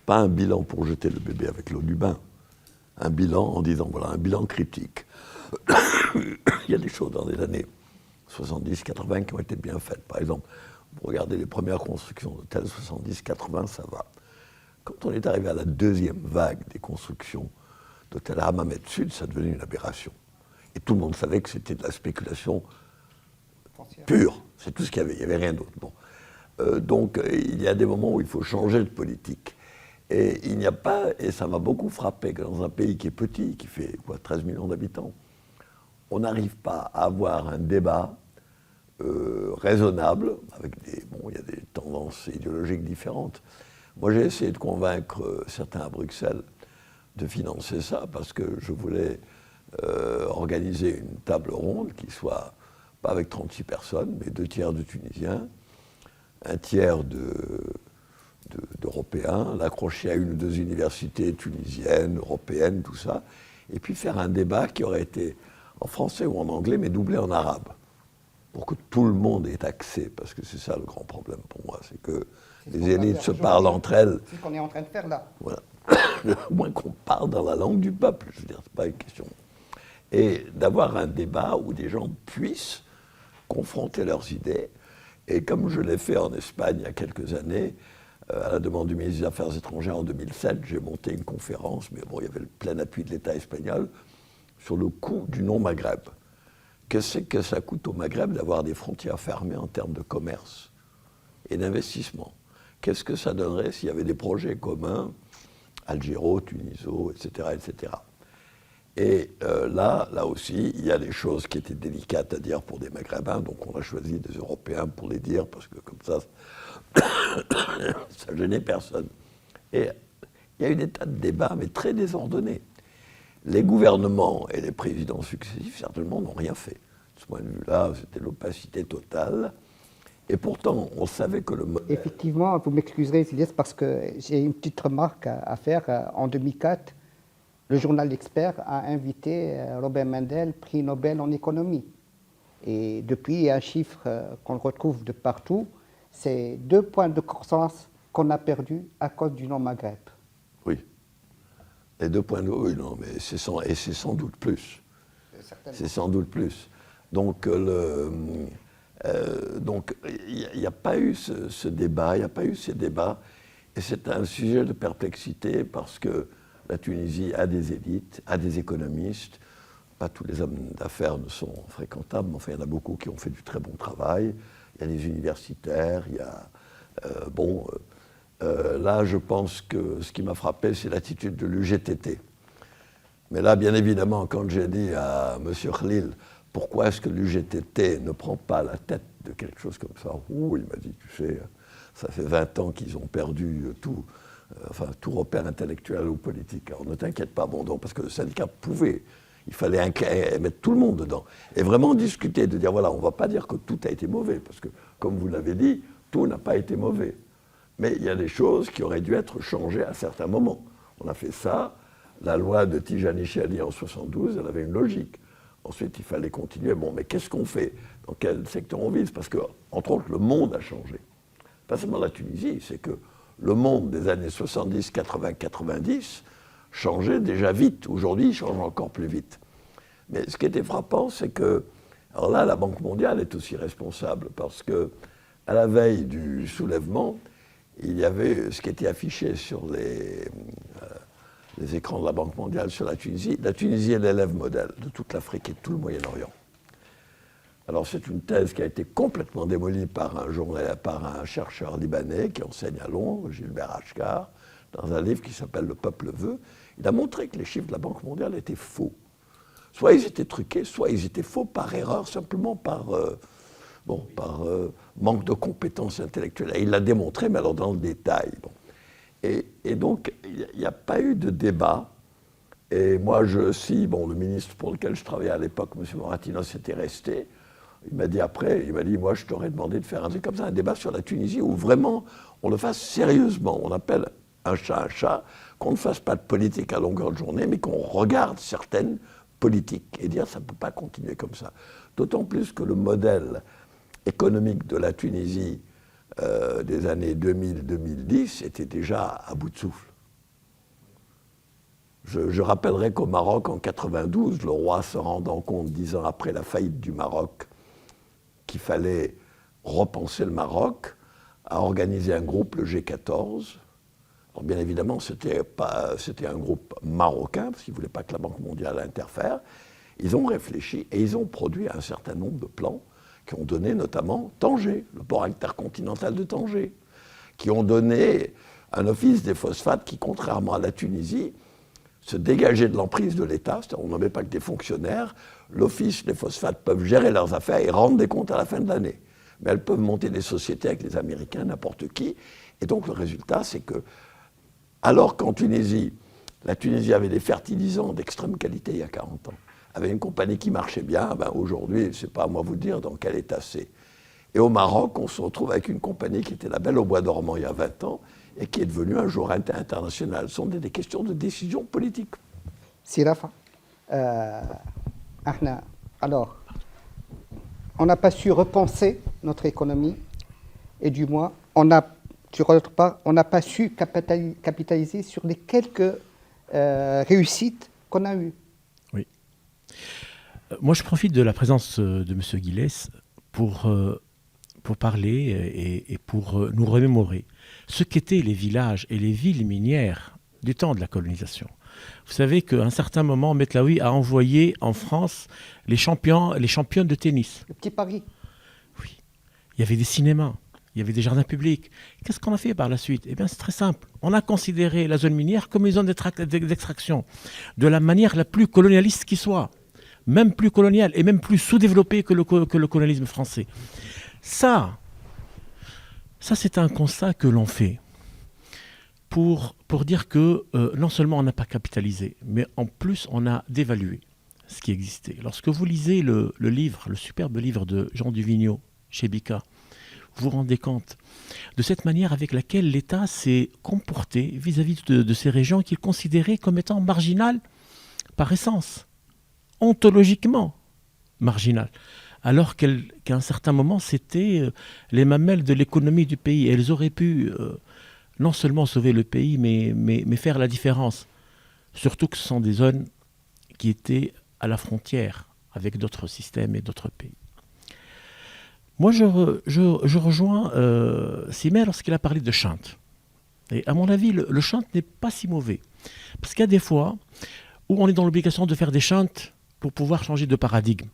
Pas un bilan pour jeter le bébé avec l'eau du bain, un bilan en disant, voilà, un bilan critique. Il y a des choses dans les années 70-80 qui ont été bien faites. Par exemple, vous regardez les premières constructions d'hôtels 70-80, ça va. Quand on est arrivé à la deuxième vague des constructions d'hôtels à Hammamet Sud, ça devenait une aberration. Et tout le monde savait que c'était de la spéculation pure. C'est tout ce qu'il y avait, il n'y avait rien d'autre. Bon. Donc il y a des moments où il faut changer de politique. Et il n'y a pas, et ça m'a beaucoup frappé, que dans un pays qui est petit, qui fait quoi, 13 millions d'habitants, on n'arrive pas à avoir un débat raisonnable, avec des, bon, il y a des tendances idéologiques différentes. Moi, j'ai essayé de convaincre certains à Bruxelles de financer ça, parce que je voulais organiser une table ronde qui soit, pas avec 36 personnes, mais 2 tiers de Tunisiens, 1 tiers d'Européens, l'accrocher à 1 ou 2 universités tunisiennes, européennes, tout ça, et puis faire un débat qui aurait été en français ou en anglais, mais doublé en arabe, pour que tout le monde ait accès, parce que c'est ça le grand problème pour moi, c'est que les élites se parlent entre elles. C'est ce qu'on est en train de faire là. Voilà. Au moins qu'on parle dans la langue du peuple, je veux dire, c'est pas une question. Et d'avoir un débat où des gens puissent confronter leurs idées, et comme je l'ai fait en Espagne il y a quelques années, à la demande du ministre des Affaires étrangères en 2007, j'ai monté une conférence, mais bon, il y avait le plein appui de l'État espagnol, sur le coût du non-Maghreb. Qu'est-ce que ça coûte au Maghreb d'avoir des frontières fermées en termes de commerce et d'investissement? Qu'est-ce que ça donnerait s'il y avait des projets communs, Algéro, Tuniso, etc., etc. Et là aussi, il y a des choses qui étaient délicates à dire pour des Maghrébins, donc on a choisi des Européens pour les dire, parce que comme ça, ça gênait personne. Et il y a eu des tas de débats, mais très désordonnés. Les gouvernements et les présidents successifs, certainement, n'ont rien fait. De ce point de vue-là, c'était l'opacité totale. Et pourtant, on savait que le modèle... Effectivement, vous m'excuserez, Ilyes, parce que j'ai une petite remarque à faire. En 2004, le journal L'Expert a invité Robert Mendel, prix Nobel en économie. Et depuis, il y a un chiffre qu'on retrouve de partout, c'est 2 points de croissance qu'on a perdus à cause du non-Maghreb. Oui. Les 2 points de... Oui, non, mais c'est sans doute plus. C'est sans doute plus. Donc, il n'y a pas eu ce débat, il n'y a pas eu ces débats. Et c'est un sujet de perplexité parce que la Tunisie a des élites, a des économistes. Pas tous les hommes d'affaires ne sont fréquentables, mais enfin, il y en a beaucoup qui ont fait du très bon travail. Il y a des universitaires, il y a... là, je pense que ce qui m'a frappé, c'est l'attitude de l'UGTT. Mais là, bien évidemment, quand j'ai dit à M. Khalil, pourquoi est-ce que l'UGTT ne prend pas la tête de quelque chose comme ça? Il m'a dit, tu sais, ça fait 20 ans qu'ils ont perdu tout repère intellectuel ou politique. Alors ne t'inquiète pas, Bondon, parce que le syndicat pouvait, il fallait mettre tout le monde dedans. Et vraiment discuter, de dire, voilà, on ne va pas dire que tout a été mauvais, parce que, comme vous l'avez dit, tout n'a pas été mauvais. Mais il y a des choses qui auraient dû être changées à certains moments. On a fait ça, la loi de Tijani Chiali en 72, elle avait une logique. Ensuite, il fallait continuer. Bon, mais qu'est-ce qu'on fait? Dans quel secteur on vise? Parce que, entre autres, le monde a changé. Pas seulement la Tunisie, c'est que le monde des années 70, 80, 90 changeait déjà vite. Aujourd'hui, il change encore plus vite. Mais ce qui était frappant, c'est que... Alors là, la Banque mondiale est aussi responsable, parce que à la veille du soulèvement, il y avait ce qui était affiché sur les écrans de la Banque mondiale sur la Tunisie. La Tunisie est l'élève modèle de toute l'Afrique et de tout le Moyen-Orient. Alors c'est une thèse qui a été complètement démolie par un chercheur libanais qui enseigne à Londres, Gilbert Achkar, dans un livre qui s'appelle « Le peuple veut ». Il a montré que les chiffres de la Banque mondiale étaient faux. Soit ils étaient truqués, soit ils étaient faux par erreur, simplement par manque de compétences intellectuelles. Et il l'a démontré, mais alors dans le détail. Bon. Et donc, il n'y a pas eu de débat. Et moi, le ministre pour lequel je travaillais à l'époque, M. Moratinos, était resté. Il m'a dit après, moi, je t'aurais demandé de faire un truc comme ça, un débat sur la Tunisie, où vraiment, on le fasse sérieusement. On appelle un chat, qu'on ne fasse pas de politique à longueur de journée, mais qu'on regarde certaines politiques et dire ça ne peut pas continuer comme ça. D'autant plus que le modèle économique de la Tunisie des années 2000-2010 était déjà à bout de souffle. Je rappellerai qu'au Maroc, en 92, le roi se rendant compte, 10 ans après la faillite du Maroc, qu'il fallait repenser le Maroc, a organisé un groupe, le G14. Alors bien évidemment, c'était un groupe marocain, parce qu'ils ne voulaient pas que la Banque mondiale interfère. Ils ont réfléchi et ils ont produit un certain nombre de plans qui ont donné notamment Tanger, le port intercontinental de Tanger, qui ont donné un office des phosphates qui, contrairement à la Tunisie, se dégageait de l'emprise de l'État, c'est-à-dire on n'avait pas que des fonctionnaires, l'office des phosphates peuvent gérer leurs affaires et rendre des comptes à la fin de l'année. Mais elles peuvent monter des sociétés avec les Américains, n'importe qui. Et donc le résultat, c'est que, alors qu'en Tunisie, la Tunisie avait des fertilisants d'extrême qualité il y a 40 ans, avait une compagnie qui marchait bien, ben aujourd'hui, c'est pas à moi vous dire dans quel état c'est. Et au Maroc, on se retrouve avec une compagnie qui était la Belle au Bois dormant il y a 20 ans, et qui est devenue un jour international. Ce sont des questions de décision politique. Si Rafa, alors, on n'a pas su repenser notre économie, et du moins, on n'a pas su capitaliser sur les quelques réussites qu'on a eues. Oui. Moi, je profite de la présence de M. Guillès pour parler et pour nous remémorer ce qu'étaient les villages et les villes minières du temps de la colonisation. Vous savez qu'à un certain moment, Metlaoui a envoyé en France les championnes de tennis. Le petit Paris. Oui. Il y avait des cinémas, il y avait des jardins publics. Qu'est-ce qu'on a fait par la suite? Eh bien, c'est très simple. On a considéré la zone minière comme une zone d'extraction, de la manière la plus colonialiste qui soit, même plus coloniale et même plus sous-développée que le colonialisme français. Ça c'est un constat que l'on fait pour dire que non seulement on n'a pas capitalisé, mais en plus on a dévalué ce qui existait. Lorsque vous lisez le superbe livre de Jean Duvigneau, chez Bika, vous vous rendez compte de cette manière avec laquelle l'État s'est comporté vis-à-vis de ces régions qu'il considérait comme étant marginales par essence, ontologiquement marginales. Alors qu'à un certain moment, c'était les mamelles de l'économie du pays. Elles auraient pu non seulement sauver le pays, mais faire la différence. Surtout que ce sont des zones qui étaient à la frontière avec d'autres systèmes et d'autres pays. Moi, je rejoins Simer lorsqu'il a parlé de chante. Et à mon avis, le chante n'est pas si mauvais. Parce qu'il y a des fois où on est dans l'obligation de faire des chantes pour pouvoir changer de paradigme.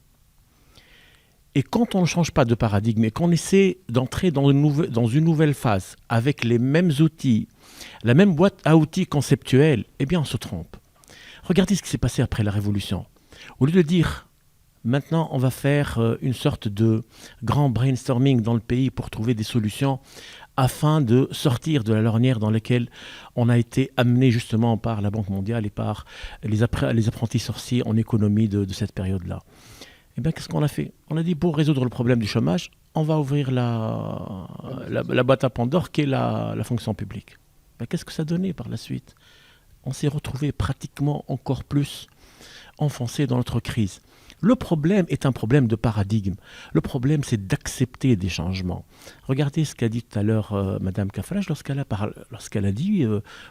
Et quand on ne change pas de paradigme et qu'on essaie d'entrer dans une nouvelle phase avec les mêmes outils, la même boîte à outils conceptuelle, eh bien on se trompe. Regardez ce qui s'est passé après la Révolution. Au lieu de dire, maintenant on va faire une sorte de grand brainstorming dans le pays pour trouver des solutions afin de sortir de la lornière dans laquelle on a été amené justement par la Banque mondiale et par les apprentis sorciers en économie de cette période-là. Eh bien, qu'est-ce qu'on a fait? On a dit, pour résoudre le problème du chômage, on va ouvrir la boîte à Pandore qui est la fonction publique. Ben, qu'est-ce que ça donnait par la suite? On s'est retrouvé pratiquement encore plus enfoncé dans notre crise. Le problème est un problème de paradigme. Le problème, c'est d'accepter des changements. Regardez ce qu'a dit tout à l'heure Madame Kafraj lorsqu'elle a dit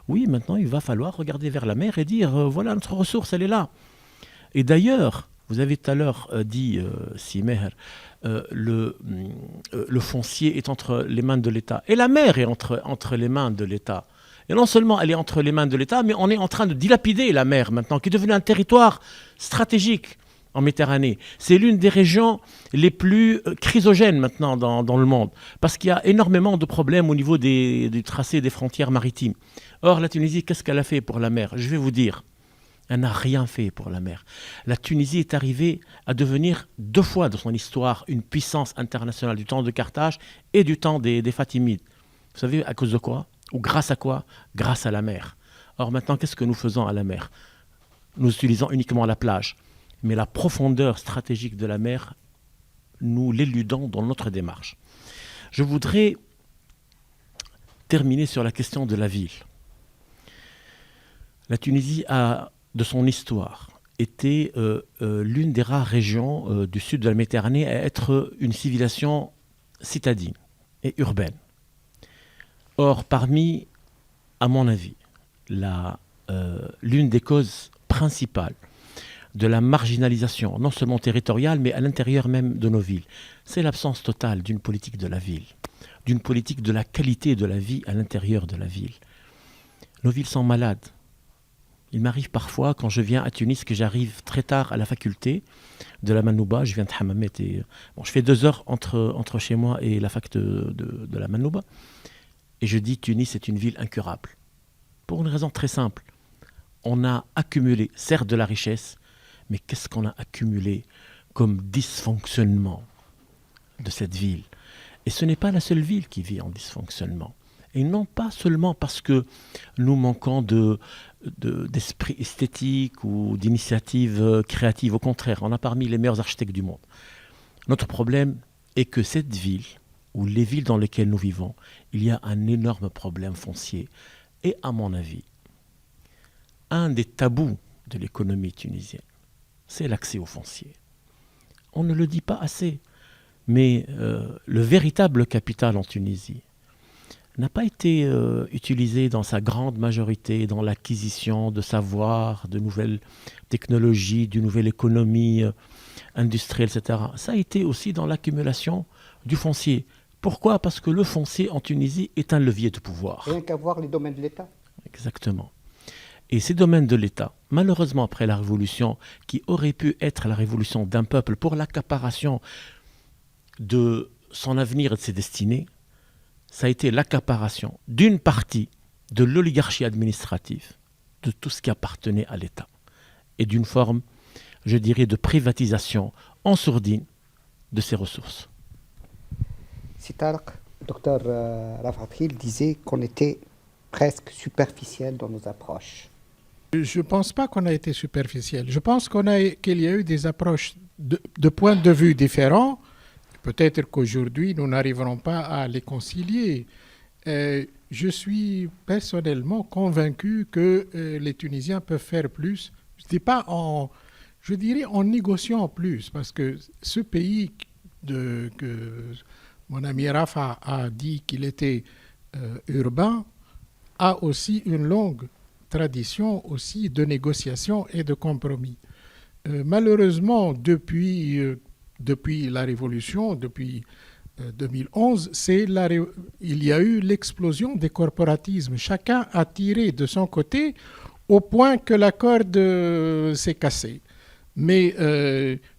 oui, maintenant il va falloir regarder vers la mer et dire voilà, notre ressource, elle est là. Et d'ailleurs, vous avez tout à l'heure dit, Simer, le foncier est entre les mains de l'État. Et la mer est entre les mains de l'État. Et non seulement elle est entre les mains de l'État, mais on est en train de dilapider la mer maintenant, qui est devenue un territoire stratégique en Méditerranée. C'est l'une des régions les plus chrysogènes maintenant dans le monde, parce qu'il y a énormément de problèmes au niveau du tracé des frontières maritimes. Or, la Tunisie, qu'est-ce qu'elle a fait pour la mer? Je vais vous dire. Elle n'a rien fait pour la mer. La Tunisie est arrivée à devenir 2 fois dans son histoire une puissance internationale du temps de Carthage et du temps des Fatimides. Vous savez à cause de quoi? Ou grâce à quoi? Grâce à la mer. Or maintenant, qu'est-ce que nous faisons à la mer? Nous utilisons uniquement la plage. Mais la profondeur stratégique de la mer, nous l'éludons dans notre démarche. Je voudrais terminer sur la question de la ville. La Tunisie a, de son histoire, été l'une des rares régions du sud de la Méditerranée à être une civilisation citadine et urbaine. Or, parmi, à mon avis, l'une des causes principales de la marginalisation, non seulement territoriale, mais à l'intérieur même de nos villes, c'est l'absence totale d'une politique de la ville, d'une politique de la qualité de la vie à l'intérieur de la ville. Nos villes sont malades. Il m'arrive parfois, quand je viens à Tunis, que j'arrive très tard à la faculté de la Manouba, je viens de Hammamet, et je fais 2 heures entre chez moi et la fac de la Manouba, et je dis Tunis est une ville incurable. Pour une raison très simple. On a accumulé, certes, de la richesse, mais qu'est-ce qu'on a accumulé comme dysfonctionnement de cette ville? Et ce n'est pas la seule ville qui vit en dysfonctionnement. Et non pas seulement parce que nous manquons d'esprit esthétique ou d'initiative créative. Au contraire, on a parmi les meilleurs architectes du monde. Notre problème est que cette ville, ou les villes dans lesquelles nous vivons, il y a un énorme problème foncier. Et à mon avis, un des tabous de l'économie tunisienne, c'est l'accès au foncier. On ne le dit pas assez, mais le véritable capital en Tunisie n'a pas été utilisé dans sa grande majorité dans l'acquisition de savoir, de nouvelles technologies, d'une nouvelle économie industrielle, etc. Ça a été aussi dans l'accumulation du foncier. Pourquoi? Parce que le foncier en Tunisie est un levier de pouvoir. Rien qu'à voir les domaines de l'État. Exactement. Et ces domaines de l'État, malheureusement après la Révolution, qui aurait pu être la révolution d'un peuple pour l'accaparation de son avenir et de ses destinées, ça a été l'accaparation d'une partie de l'oligarchie administrative, de tout ce qui appartenait à l'État, et d'une forme, je dirais, de privatisation en sourdine de ses ressources. Sitark, docteur Rafat Khil disait qu'on était presque superficiel dans nos approches. Je ne pense pas qu'on a été superficiel. Je pense qu'il y a eu des approches de points de vue différents. Peut-être qu'aujourd'hui, nous n'arriverons pas à les concilier. Je suis personnellement convaincu que les Tunisiens peuvent faire plus. Je dirais en négociant plus, parce que ce pays que mon ami Rafa a dit qu'il était urbain a aussi une longue tradition aussi de négociation et de compromis. Malheureusement, depuis la Révolution, depuis 2011, il y a eu l'explosion des corporatismes. Chacun a tiré de son côté au point que la corde s'est cassée. Mais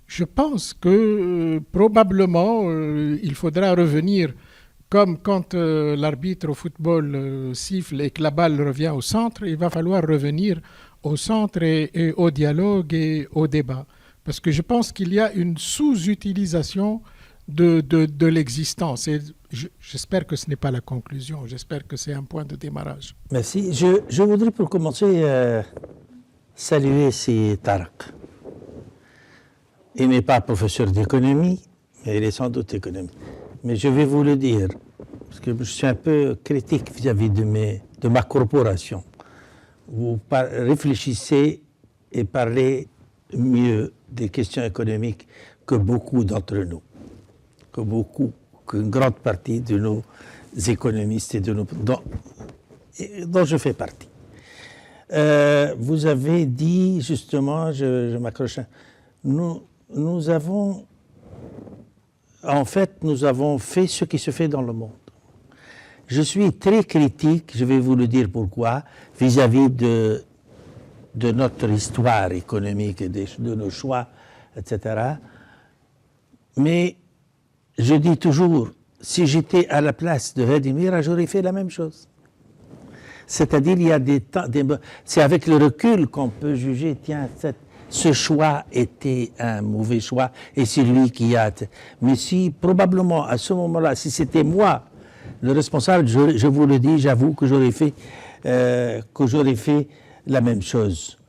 je pense que probablement il faudra revenir comme quand l'arbitre au football siffle et que la balle revient au centre, il va falloir revenir au centre et au dialogue et au débat. Parce que je pense qu'il y a une sous-utilisation de l'existence. Et j'espère que ce n'est pas la conclusion, j'espère que c'est un point de démarrage. Merci. Je voudrais pour commencer saluer si Tarek. Il n'est pas professeur d'économie, mais il est sans doute économiste. Mais je vais vous le dire, parce que je suis un peu critique vis-à-vis de ma corporation. Vous réfléchissez et parlez mieux des questions économiques que beaucoup d'entre nous, qu'une grande partie de nos économistes et dont je fais partie. Vous avez dit justement, je m'accroche, nous avons fait ce qui se fait dans le monde. Je suis très critique, je vais vous le dire pourquoi, vis-à-vis de notre histoire économique et de nos choix, etc. Mais je dis toujours, si j'étais à la place de Vladimir, j'aurais fait la même chose. C'est-à-dire, il y a c'est avec le recul qu'on peut juger, tiens, ce choix était un mauvais choix et c'est lui qui a... Mais si, probablement, à ce moment-là, si c'était moi le responsable, je vous le dis, j'avoue que j'aurais fait la même chose.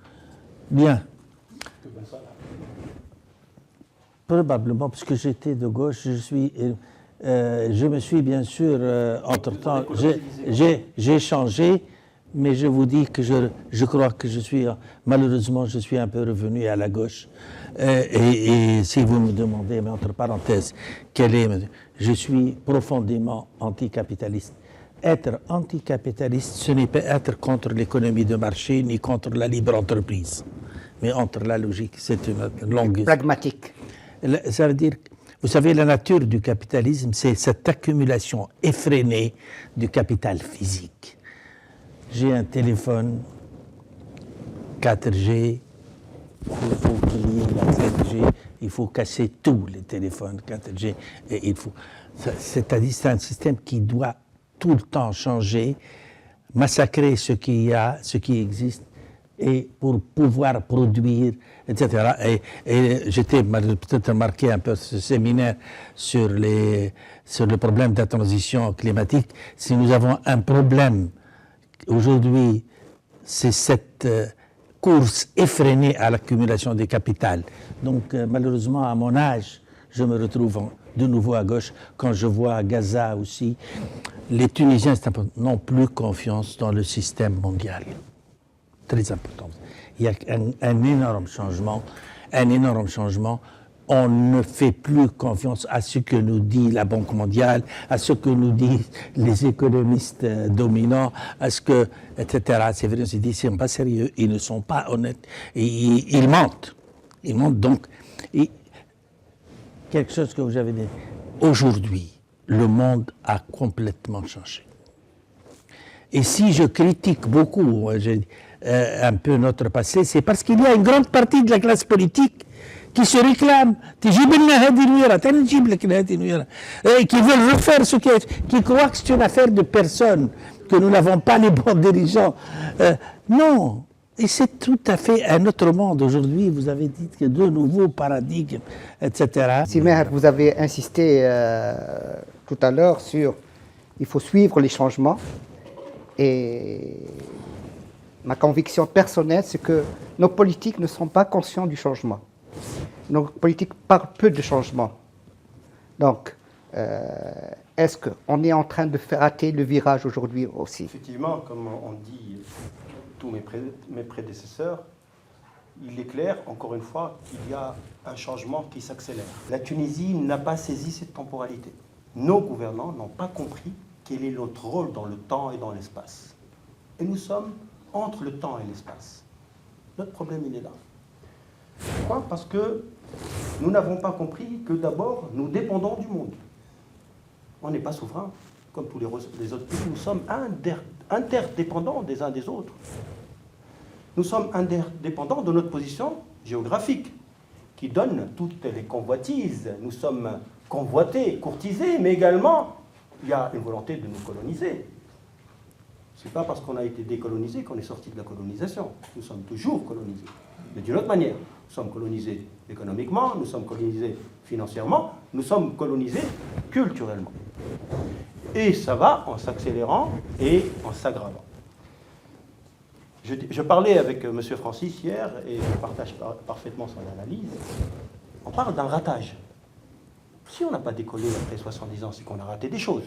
Bien. Probablement, parce que j'étais de gauche, je me suis bien sûr, entre-temps, j'ai changé, mais je vous dis que je crois que malheureusement, je suis un peu revenu à la gauche. Et si vous me demandez, mais entre parenthèses, je suis profondément anticapitaliste. Être anticapitaliste, ce n'est pas être contre l'économie de marché ni contre la libre entreprise, mais entre la logique. C'est une longue... Pragmatique. Ça veut dire, vous savez, la nature du capitalisme, c'est cette accumulation effrénée du capital physique. J'ai un téléphone 4G, il faut qu'il y ait la 5G, il faut casser tous les téléphones 4G. Et c'est-à-dire, c'est un système qui doit tout le temps changer, massacrer ce qu'il y a, ce qui existe, et pour pouvoir produire, etc. Et j'étais peut-être remarqué un peu ce séminaire sur le problème de la transition climatique. Si nous avons un problème aujourd'hui, c'est cette course effrénée à l'accumulation des capitales. Donc malheureusement, à mon âge, je me retrouve de nouveau à gauche. Quand je vois à Gaza aussi, les Tunisiens n'ont plus confiance dans le système mondial. Très important. Il y a un énorme changement, On ne fait plus confiance à ce que nous dit la Banque mondiale, à ce que nous disent les économistes dominants, à ce que, etc. C'est vrai, on se dit, ils ne sont pas sérieux, ils ne sont pas honnêtes, et ils mentent. Ils mentent donc. Et quelque chose que vous avez dit. Aujourd'hui, le monde a complètement changé. Et si je critique beaucoup, un peu notre passé, c'est parce qu'il y a une grande partie de la classe politique qui se réclament, et qui veulent refaire ce qui croient que c'est une affaire de personnes, que nous n'avons pas les bons dirigeants. Non, et c'est tout à fait un autre monde. Aujourd'hui, vous avez dit que de nouveaux paradigmes, etc. Simer, vous avez insisté tout à l'heure sur il faut suivre les changements. Et ma conviction personnelle, c'est que nos politiques ne sont pas conscients du changement. Nos politiques parlent peu de changement. Donc, est-ce qu'on est en train de faire rater le virage aujourd'hui aussi? Effectivement, comme on dit tous mes prédécesseurs, il est clair, encore une fois, qu'il y a un changement qui s'accélère. La Tunisie n'a pas saisi cette temporalité. Nos gouvernants n'ont pas compris quel est notre rôle dans le temps et dans l'espace. Et nous sommes entre le temps et l'espace. Notre problème, il est là. Pourquoi? Parce que nous n'avons pas compris que d'abord, nous dépendons du monde. On n'est pas souverain, comme tous les autres pays. Nous sommes interdépendants des uns des autres. Nous sommes indépendants de notre position géographique, qui donne toutes les convoitises. Nous sommes convoités, courtisés, mais également, il y a une volonté de nous coloniser. Ce n'est pas parce qu'on a été décolonisé qu'on est sorti de la colonisation. Nous sommes toujours colonisés, mais d'une autre manière. Nous sommes colonisés économiquement, nous sommes colonisés financièrement, nous sommes colonisés culturellement. Et ça va en s'accélérant et en s'aggravant. Je parlais avec M. Francis hier, et je partage parfaitement son analyse. On parle d'un ratage. Si on n'a pas décollé après 70 ans, c'est qu'on a raté des choses.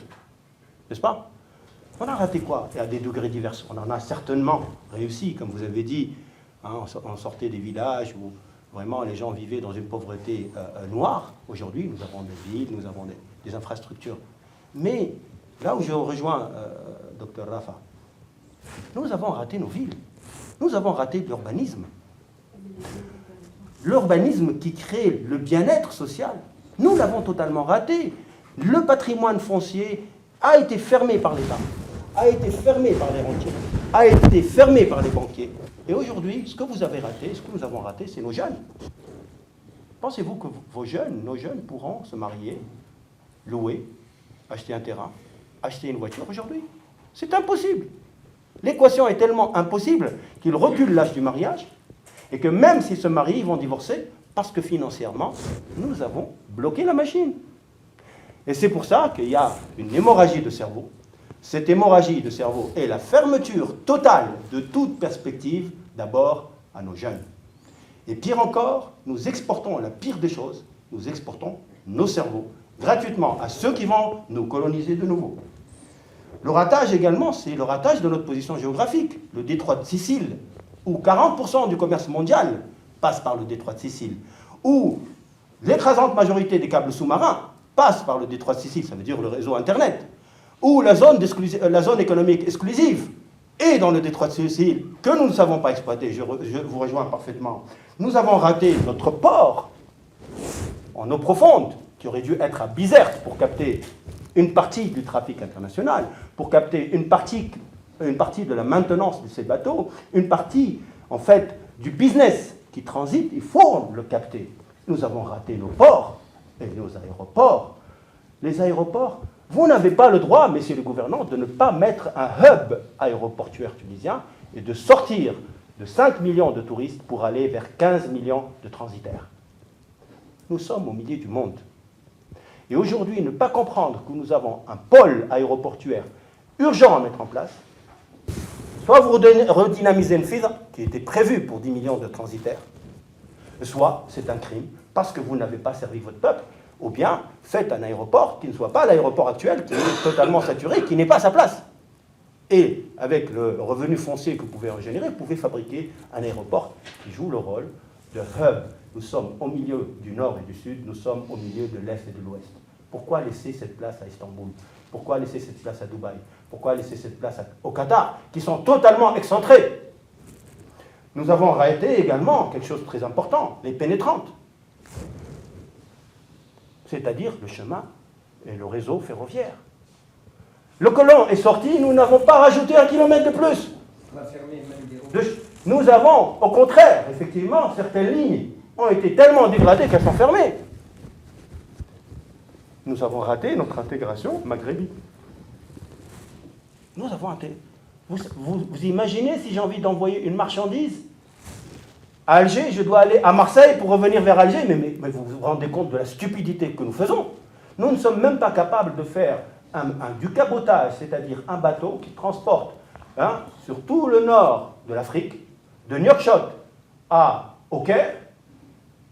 N'est-ce pas? On a raté quoi? Et à des degrés divers. On en a certainement réussi, comme vous avez dit. Hein, on sortait des villages où vraiment les gens vivaient dans une pauvreté noire. Aujourd'hui, nous avons des villes, nous avons des infrastructures. Mais là où je rejoins Dr Rafa, nous avons raté nos villes. Nous avons raté l'urbanisme. L'urbanisme qui crée le bien-être social. Nous l'avons totalement raté. Le patrimoine foncier a été fermé par l'État, a été fermé par les rentiers, a été fermé par les banquiers. Et aujourd'hui, ce que vous avez raté, ce que nous avons raté, c'est nos jeunes. Pensez-vous que nos jeunes pourront se marier, louer, acheter un terrain, acheter une voiture aujourd'hui? C'est impossible. L'équation est tellement impossible qu'ils reculent l'âge du mariage et que même s'ils se marient, ils vont divorcer parce que financièrement, nous avons bloqué la machine. Et c'est pour ça qu'il y a une hémorragie de cerveau. Cette hémorragie de cerveau est la fermeture totale de toute perspective, d'abord à nos jeunes. Et pire encore, nous exportons la pire des choses, nous exportons nos cerveaux gratuitement à ceux qui vont nous coloniser de nouveau. Le ratage également, c'est le ratage de notre position géographique. Le détroit de Sicile, où 40% du commerce mondial passe par le détroit de Sicile, où l'écrasante majorité des câbles sous-marins passe par le détroit de Sicile, ça veut dire le réseau Internet, où la zone économique exclusive est dans le détroit de Sicile, que nous ne savons pas exploiter, je vous rejoins parfaitement. Nous avons raté notre port en eau profonde, qui aurait dû être à Bizerte pour capter une partie du trafic international, pour capter une partie de la maintenance de ces bateaux, une partie, en fait, du business qui transite, il faut le capter. Nous avons raté nos ports et nos aéroports. Les aéroports, vous n'avez pas le droit, messieurs les gouvernants, de ne pas mettre un hub aéroportuaire tunisien et de sortir de 5 millions de touristes pour aller vers 15 millions de transitaires. Nous sommes au milieu du monde. Et aujourd'hui, ne pas comprendre que nous avons un pôle aéroportuaire urgent à mettre en place, soit vous redynamisez une FIDA qui était prévue pour 10 millions de transitaires, soit c'est un crime parce que vous n'avez pas servi votre peuple, ou bien faites un aéroport qui ne soit pas l'aéroport actuel, qui est totalement saturé, qui n'est pas à sa place. Et avec le revenu foncier que vous pouvez en générer, vous pouvez fabriquer un aéroport qui joue le rôle de hub. Nous sommes au milieu du nord et du sud, nous sommes au milieu de l'est et de l'ouest. Pourquoi laisser cette place à Istanbul? Pourquoi laisser cette place à Dubaï? Pourquoi laisser cette place au Qatar, qui sont totalement excentrés? Nous avons raté également quelque chose de très important, les pénétrantes. C'est-à-dire le chemin et le réseau ferroviaire. Le colon est sorti, nous n'avons pas rajouté 1 kilomètre de plus. Nous avons, au contraire, effectivement, certaines lignes ont été tellement dégradées qu'elles sont fermées. Nous avons raté notre intégration maghrébine. Nous avons intégré. Vous imaginez si j'ai envie d'envoyer une marchandise à Alger, je dois aller à Marseille pour revenir vers Alger, mais vous vous rendez compte de la stupidité que nous faisons. Nous ne sommes même pas capables de faire du cabotage, c'est-à-dire un bateau qui transporte sur tout le nord de l'Afrique, de Nouakchott au Caire,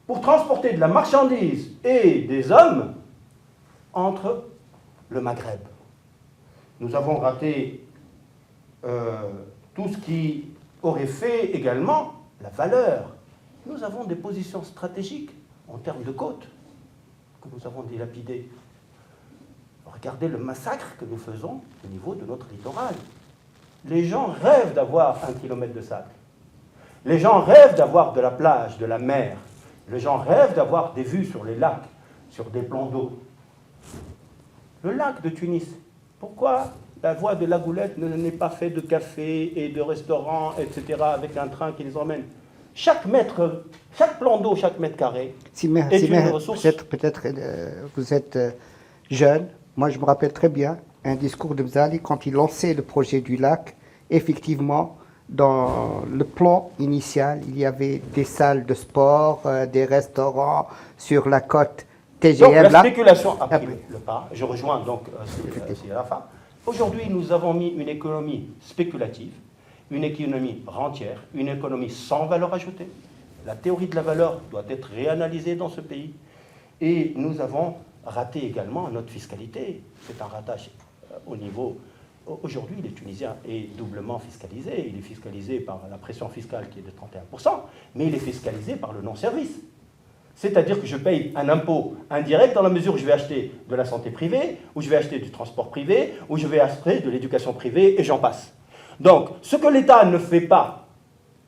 pour transporter de la marchandise et des hommes entre le Maghreb. Nous avons raté tout ce qui aurait fait également la valeur. Nous avons des positions stratégiques en termes de côtes que nous avons dilapidées. Regardez le massacre que nous faisons au niveau de notre littoral. Les gens rêvent d'avoir 1 kilomètre de sable. Les gens rêvent d'avoir de la plage, de la mer. Les gens rêvent d'avoir des vues sur les lacs, sur des plans d'eau. Le lac de Tunis, pourquoi la voie de la Goulette n'est pas faite de cafés et de restaurants, etc., avec un train qui les emmène? Chaque plan d'eau, chaque mètre carré est une ressource. Peut-être vous êtes jeune. Moi, je me rappelle très bien un discours de Mzali quand il lançait le projet du lac. Effectivement, dans le plan initial, il y avait des salles de sport, des restaurants sur la côte TGM. Donc la spéculation a pris le pas. Je rejoins donc Rafa. Aujourd'hui, nous avons mis une économie spéculative, une économie rentière, une économie sans valeur ajoutée. La théorie de la valeur doit être réanalysée dans ce pays. Et nous avons raté également notre fiscalité. C'est un ratage au niveau... Aujourd'hui, le Tunisien est doublement fiscalisé. Il est fiscalisé par la pression fiscale qui est de 31%, mais il est fiscalisé par le non-service. C'est-à-dire que je paye un impôt indirect dans la mesure où je vais acheter de la santé privée, où je vais acheter du transport privé, où je vais acheter de l'éducation privée, et j'en passe. Donc, ce que l'État ne fait pas,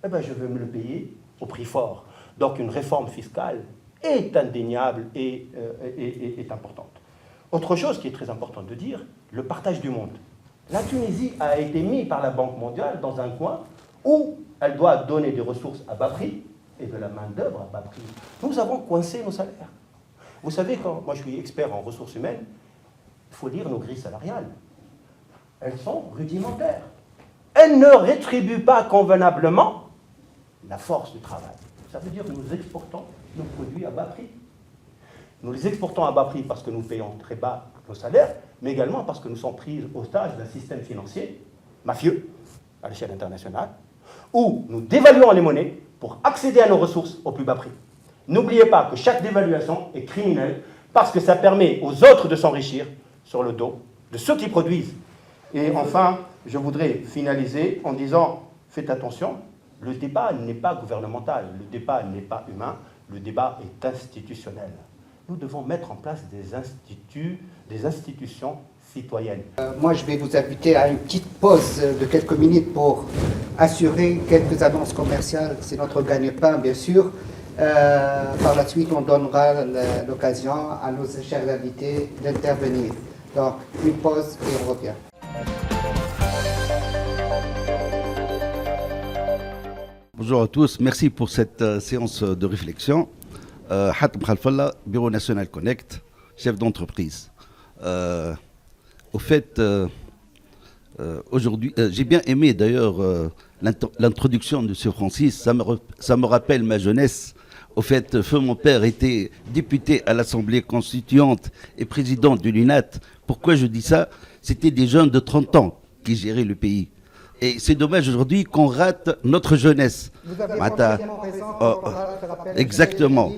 je vais me le payer au prix fort. Donc, une réforme fiscale est indéniable et est importante. Autre chose qui est très importante de dire, le partage du monde. La Tunisie a été mise par la Banque mondiale dans un coin où elle doit donner des ressources à bas prix et de la main-d'œuvre à bas prix. Nous avons coincé nos salaires. Vous savez, quand moi je suis expert en ressources humaines, il faut lire nos grilles salariales. Elles sont rudimentaires. Elles ne rétribuent pas convenablement la force du travail. Ça veut dire que nous exportons nos produits à bas prix. Nous les exportons à bas prix parce que nous payons très bas nos salaires, mais également parce que nous sommes pris au stage d'un système financier mafieux à l'échelle internationale, où nous dévaluons les monnaies pour accéder à nos ressources au plus bas prix. N'oubliez pas que chaque dévaluation est criminelle parce que ça permet aux autres de s'enrichir sur le dos de ceux qui produisent. Et enfin, je voudrais finaliser en disant, faites attention, le débat n'est pas gouvernemental, le débat n'est pas humain, le débat est institutionnel. Nous devons mettre en place des institutions citoyennes. Moi, je vais vous inviter à une petite pause de quelques minutes pour assurer quelques annonces commerciales. C'est notre gagne-pain, bien sûr. Par la suite, on donnera l'occasion à nos chers invités d'intervenir. Donc, une pause et on revient. Bonjour à tous, merci pour cette séance de réflexion. Hatem Khalfallah, Bureau National Connect, chef d'entreprise. Au fait, aujourd'hui, j'ai bien aimé d'ailleurs l'introduction de M. Francis, ça me rappelle ma jeunesse. Au fait, feu mon père était député à l'Assemblée constituante et président de l'UNAT. Pourquoi je dis ça? C'était des jeunes de 30 ans qui géraient le pays. Et c'est dommage aujourd'hui qu'on rate notre jeunesse. Vous avez entièrement raison. Exactement.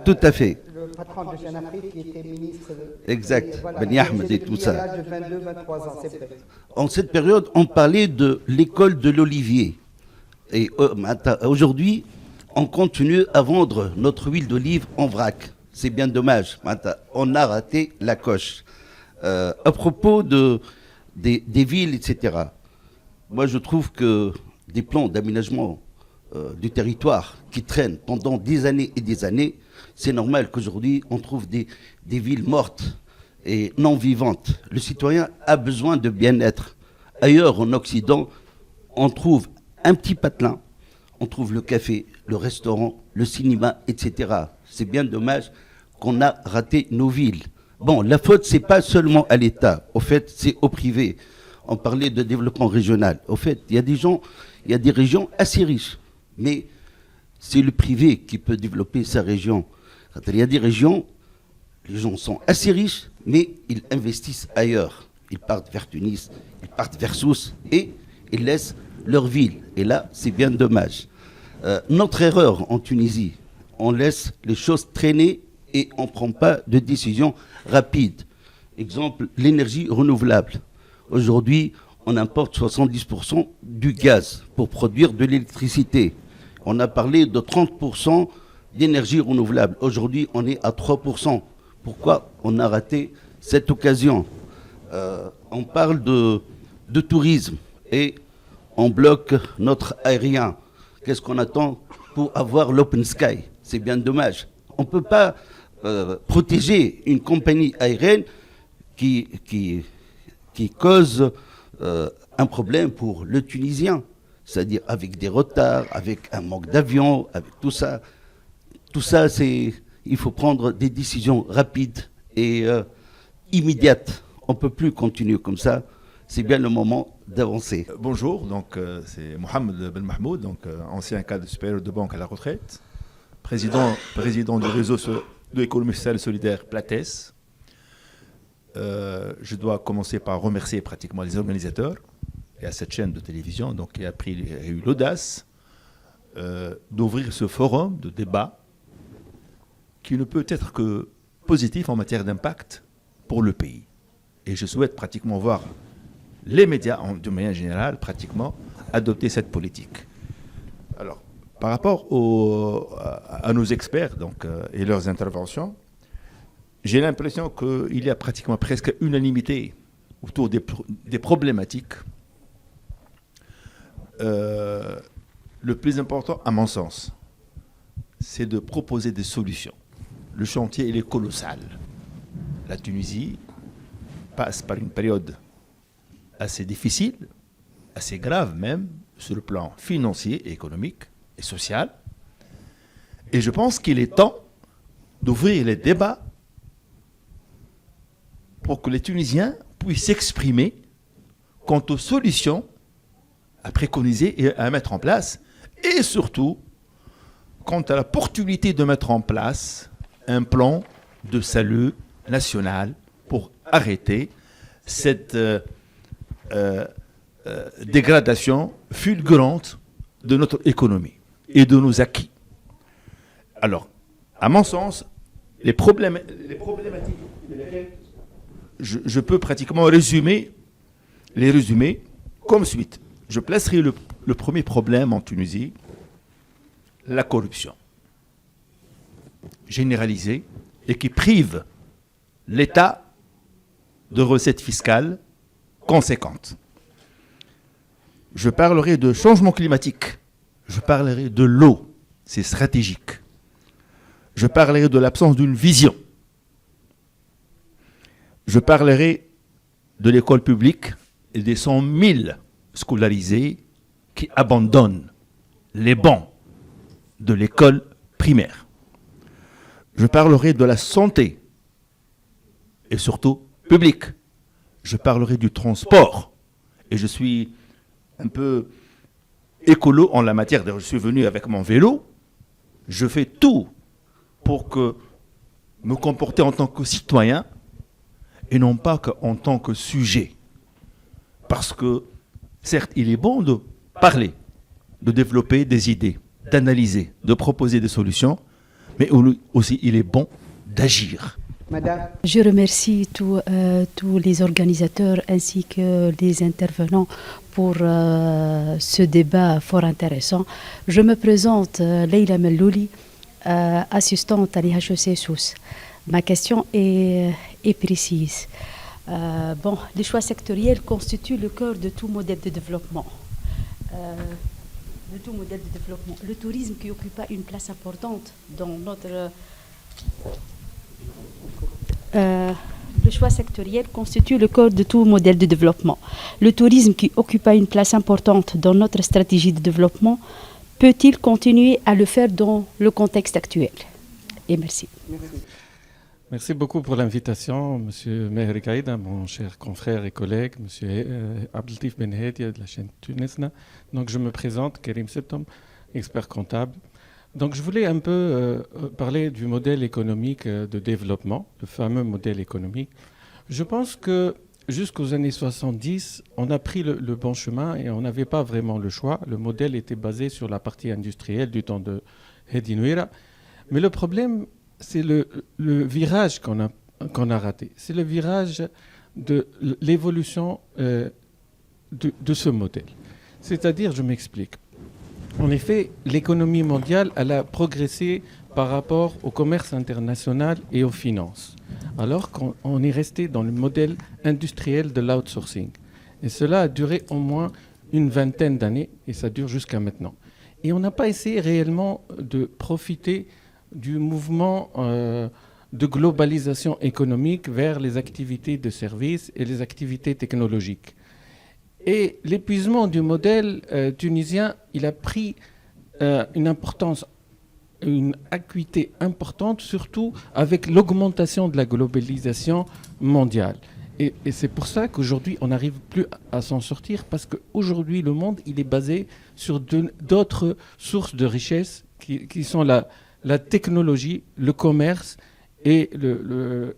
Tout à fait. Le patron de Jeune Afrique qui était ministre. Exact. Voilà, Ben Ahmed et tout ça. à l'âge de 22, 23 ans, c'est vrai. En cette période, on parlait de l'école de l'olivier. Et aujourd'hui, on continue à vendre notre huile d'olive en vrac. C'est bien dommage. On a raté la coche. À propos des villes, etc. Moi, je trouve que des plans d'aménagement du territoire qui traînent pendant des années et des années, c'est normal qu'aujourd'hui, on trouve des villes mortes et non vivantes. Le citoyen a besoin de bien-être. Ailleurs, en Occident, on trouve un petit patelin, on trouve le café, le restaurant, le cinéma, etc. C'est bien dommage qu'on a raté nos villes. Bon, la faute, c'est pas seulement à l'État. Au fait, c'est au privé. On parlait de développement régional. Au fait, il y a des régions assez riches. Mais c'est le privé qui peut développer sa région. Il y a des régions, les gens sont assez riches, mais ils investissent ailleurs. Ils partent vers Tunis, ils partent vers Sousse, et ils laissent leur ville. Et là, c'est bien dommage. Notre erreur en Tunisie, on laisse les choses traîner et on ne prend pas de décision rapide. Exemple, l'énergie renouvelable. Aujourd'hui, on importe 70% du gaz pour produire de l'électricité. On a parlé de 30% d'énergie renouvelable. Aujourd'hui, on est à 3%. Pourquoi on a raté cette occasion? On parle de tourisme et on bloque notre aérien. Qu'est-ce qu'on attend pour avoir l'open sky? C'est bien dommage. On ne peut pas protéger une compagnie aérienne qui cause un problème pour le Tunisien, c'est-à-dire avec des retards, avec un manque d'avions, avec tout ça. Tout ça, il faut prendre des décisions rapides et immédiates. On ne peut plus continuer comme ça. C'est bien le moment d'avancer. Bonjour, donc c'est Mohamed Ben Mahmoud, donc ancien cadre supérieur de banque à la retraite, président du réseau de l'économie sociale et solidaire Plates. Je dois commencer par remercier pratiquement les organisateurs et à cette chaîne de télévision donc, qui a eu l'audace d'ouvrir ce forum de débat qui ne peut être que positif en matière d'impact pour le pays. Et je souhaite pratiquement voir les médias, de manière générale, pratiquement adopter cette politique. Alors, par rapport à nos experts donc, et leurs interventions, j'ai l'impression qu'il y a pratiquement presque unanimité autour des problématiques. Le plus important, à mon sens, c'est de proposer des solutions. Le chantier, il est colossal. La Tunisie passe par une période assez difficile, assez grave même, sur le plan financier, économique et social. Et je pense qu'il est temps d'ouvrir les débats pour que les Tunisiens puissent s'exprimer quant aux solutions à préconiser et à mettre en place, et surtout quant à l'opportunité de mettre en place un plan de salut national pour arrêter cette dégradation fulgurante de notre économie et de nos acquis. Alors, à mon sens, les problématiques je peux pratiquement résumer comme suite. Je placerai le premier problème en Tunisie, la corruption généralisée et qui prive l'État de recettes fiscales conséquentes. Je parlerai de changement climatique, je parlerai de l'eau, c'est stratégique. Je parlerai de l'absence d'une vision. Je parlerai de l'école publique et des 100 000 scolarisés qui abandonnent les bancs de l'école primaire. Je parlerai de la santé et surtout publique. Je parlerai du transport. Et je suis un peu écolo en la matière. Je suis venu avec mon vélo. Je fais tout pour me comporter en tant que citoyen et non pas en tant que sujet. Parce que, certes, il est bon de parler, de développer des idées, d'analyser, de proposer des solutions, mais aussi il est bon d'agir. Madame. Je remercie tous les organisateurs ainsi que les intervenants pour ce débat fort intéressant. Je me présente Leila Mellouli, assistante à l'IHEC Sousse. Ma question est précise. Les choix sectoriels constituent le cœur de tout modèle de développement. Le tourisme qui occupe une place importante dans notre... le choix sectoriel constitue le cœur de tout modèle de développement. Le tourisme qui occupe une place importante dans notre stratégie de développement peut-il continuer à le faire dans le contexte actuel? Et merci. Merci beaucoup pour l'invitation, M. Meher Gaïda, mon cher confrère et collègue, M. Abdeltif Benhedia de la chaîne Tunesna. Donc je me présente, Karim Septom, expert comptable. Donc je voulais un peu parler du modèle économique de développement, le fameux modèle économique. Je pense que jusqu'aux années 70, on a pris le bon chemin et on n'avait pas vraiment le choix. Le modèle était basé sur la partie industrielle du temps de Hedi Nouira. Mais le problème, c'est le virage qu'on a raté. C'est le virage de l'évolution de ce modèle. C'est-à-dire, je m'explique. En effet, l'économie mondiale, elle a progressé par rapport au commerce international et aux finances, alors qu'on est resté dans le modèle industriel de l'outsourcing. Et cela a duré au moins une vingtaine d'années, et ça dure jusqu'à maintenant. Et on n'a pas essayé réellement de profiter du mouvement de globalisation économique vers les activités de services et les activités technologiques. Et l'épuisement du modèle tunisien, il a pris une importance, une acuité importante, surtout avec l'augmentation de la globalisation mondiale. Et c'est pour ça qu'aujourd'hui, on n'arrive plus à s'en sortir, parce qu'aujourd'hui, le monde, il est basé sur d'autres sources de richesse qui sont la technologie, le commerce et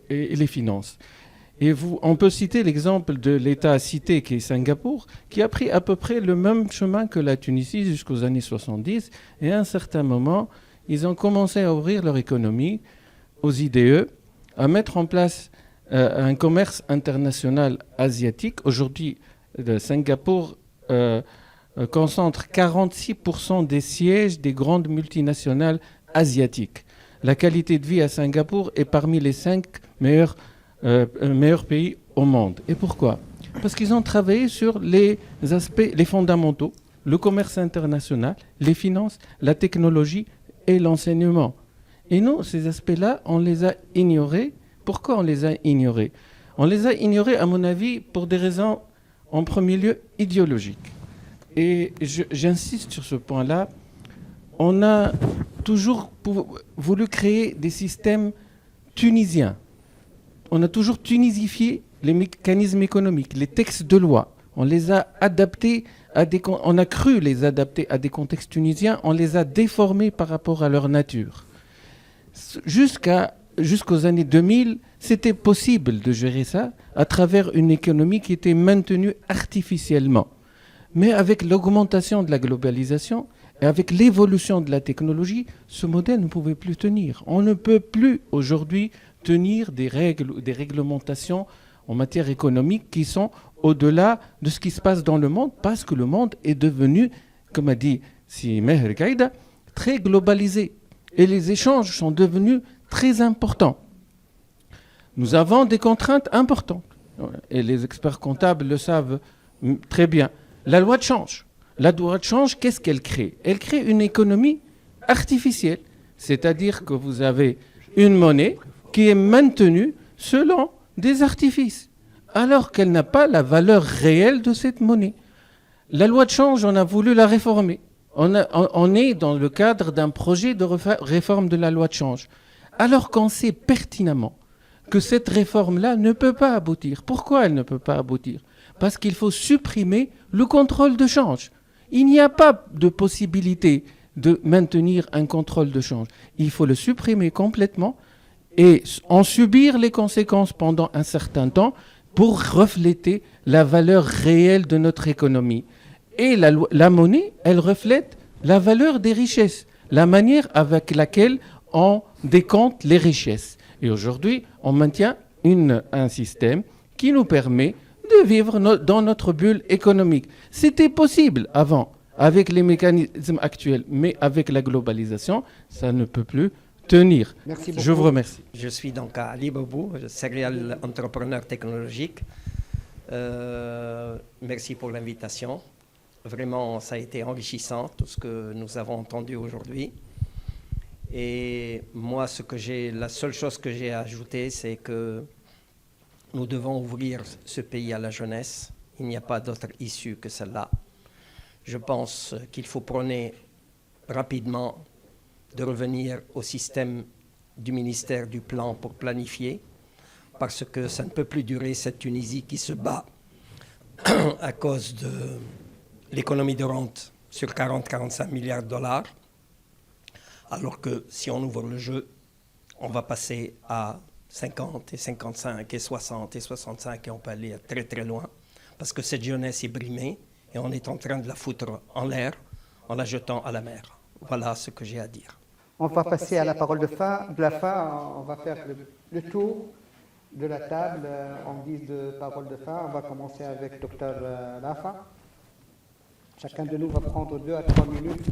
les finances. Et on peut citer l'exemple de l'État cité qui est Singapour, qui a pris à peu près le même chemin que la Tunisie jusqu'aux années 70. Et à un certain moment, ils ont commencé à ouvrir leur économie aux IDE, à mettre en place un commerce international asiatique. Aujourd'hui, Singapour concentre 46% des sièges des grandes multinationales asiatiques. La qualité de vie à Singapour est parmi les 5 meilleurs pays au monde. Et pourquoi? Parce qu'ils ont travaillé sur les aspects, les fondamentaux, le commerce international, les finances, la technologie et l'enseignement. Et nous, ces aspects-là, on les a ignorés. Pourquoi on les a ignorés? On les a ignorés, à mon avis, pour des raisons, en premier lieu, idéologiques. Et j'insiste sur ce point-là. On a toujours voulu créer des systèmes tunisiens. On a toujours tunisifié les mécanismes économiques, les textes de loi. On les a adaptés on a cru les adapter à des contextes tunisiens, on les a déformés par rapport à leur nature. Jusqu'aux années 2000, c'était possible de gérer ça à travers une économie qui était maintenue artificiellement. Mais avec l'augmentation de la globalisation et avec l'évolution de la technologie, ce modèle ne pouvait plus tenir. On ne peut plus aujourd'hui tenir des règles ou des réglementations en matière économique qui sont au-delà de ce qui se passe dans le monde, parce que le monde est devenu, comme a dit si Meher Gaïda, très globalisé. Et les échanges sont devenus très importants. Nous avons des contraintes importantes. Et les experts comptables le savent très bien. La loi de change. La loi de change, qu'est-ce qu'elle crée? Elle crée une économie artificielle. C'est-à-dire que vous avez une monnaie qui est maintenue selon des artifices, alors qu'elle n'a pas la valeur réelle de cette monnaie. La loi de change, on a voulu la réformer. On est dans le cadre d'un projet de réforme de la loi de change, alors qu'on sait pertinemment que cette réforme-là ne peut pas aboutir. Pourquoi elle ne peut pas aboutir? Parce qu'il faut supprimer le contrôle de change. Il n'y a pas de possibilité de maintenir un contrôle de change. Il faut le supprimer complètement et en subir les conséquences pendant un certain temps pour refléter la valeur réelle de notre économie. Et la monnaie, elle reflète la valeur des richesses, la manière avec laquelle on décompte les richesses. Et aujourd'hui, on maintient un système qui nous permet de vivre dans notre bulle économique. C'était possible avant, avec les mécanismes actuels, mais avec la globalisation, ça ne peut plus tenir. Merci beaucoup. Je vous remercie. Je suis donc à Ali Boubou, serial entrepreneur technologique. Merci pour l'invitation. Vraiment, ça a été enrichissant, tout ce que nous avons entendu aujourd'hui. Et moi, la seule chose que j'ai à ajouter, c'est que nous devons ouvrir ce pays à la jeunesse. Il n'y a pas d'autre issue que celle-là. Je pense qu'il faut prôner rapidement de revenir au système du ministère du Plan pour planifier, parce que ça ne peut plus durer, cette Tunisie qui se bat à cause de l'économie de rente sur 40-45 milliards de dollars, alors que si on ouvre le jeu, on va passer à 50 et 55 et 60 et 65 et on peut aller très très loin, parce que cette jeunesse est brimée et on est en train de la foutre en l'air en la jetant à la mer. Voilà ce que j'ai à dire. On va passer à la parole de la fin. On va faire le tour de la table en guise de parole de fin. On va commencer avec Dr Rafa. Chacun de nous va prendre 2 à 3 minutes.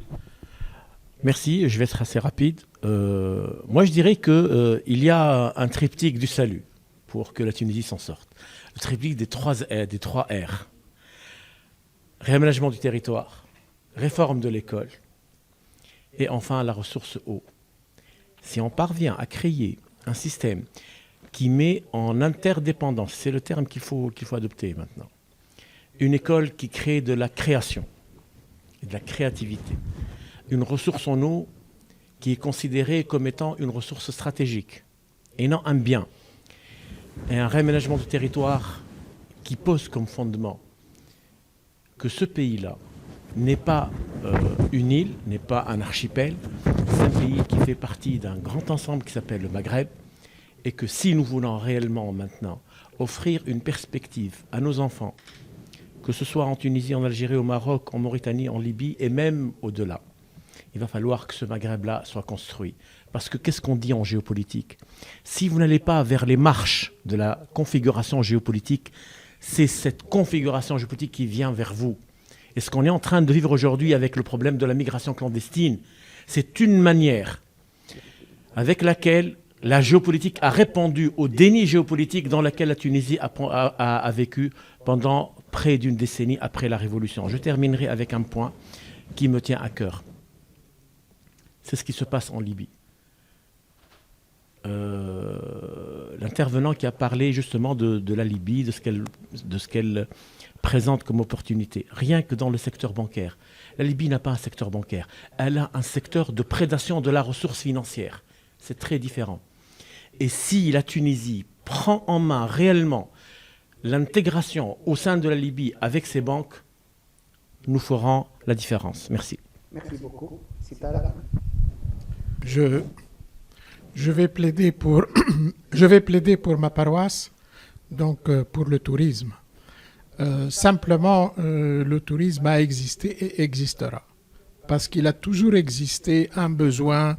Merci, je vais être assez rapide. Moi, je dirais qu'il y a un triptyque du salut pour que la Tunisie s'en sorte. Le triptyque des 3 R. Réaménagement du territoire, réforme de l'école et enfin la ressource eau. Si on parvient à créer un système qui met en interdépendance, c'est le terme qu'il faut adopter maintenant, une école qui crée de la création et de la créativité, une ressource en eau qui est considérée comme étant une ressource stratégique et non un bien, et un réaménagement du territoire qui pose comme fondement que ce pays-là n'est pas une île, n'est pas un archipel, c'est un pays qui fait partie d'un grand ensemble qui s'appelle le Maghreb, et que si nous voulons réellement maintenant offrir une perspective à nos enfants, que ce soit en Tunisie, en Algérie, au Maroc, en Mauritanie, en Libye et même au-delà, il va falloir que ce Maghreb-là soit construit. Parce que qu'est-ce qu'on dit en géopolitique? Si vous n'allez pas vers les marches de la configuration géopolitique, c'est cette configuration géopolitique qui vient vers vous. Et ce qu'on est en train de vivre aujourd'hui avec le problème de la migration clandestine, c'est une manière avec laquelle la géopolitique a répondu au déni géopolitique dans lequel la Tunisie a vécu pendant près d'une décennie après la Révolution. Je terminerai avec un point qui me tient à cœur. C'est ce qui se passe en Libye. L'intervenant qui a parlé justement de la Libye, de ce qu'elle présente comme opportunité, rien que dans le secteur bancaire. La Libye n'a pas un secteur bancaire, elle a un secteur de prédation de la ressource financière. C'est très différent. Et si la Tunisie prend en main réellement l'intégration au sein de la Libye avec ses banques, nous ferons la différence. Merci. Merci beaucoup. Sitala. Je vais plaider pour ma paroisse, donc pour le tourisme. Simplement, le tourisme a existé et existera, parce qu'il a toujours existé un besoin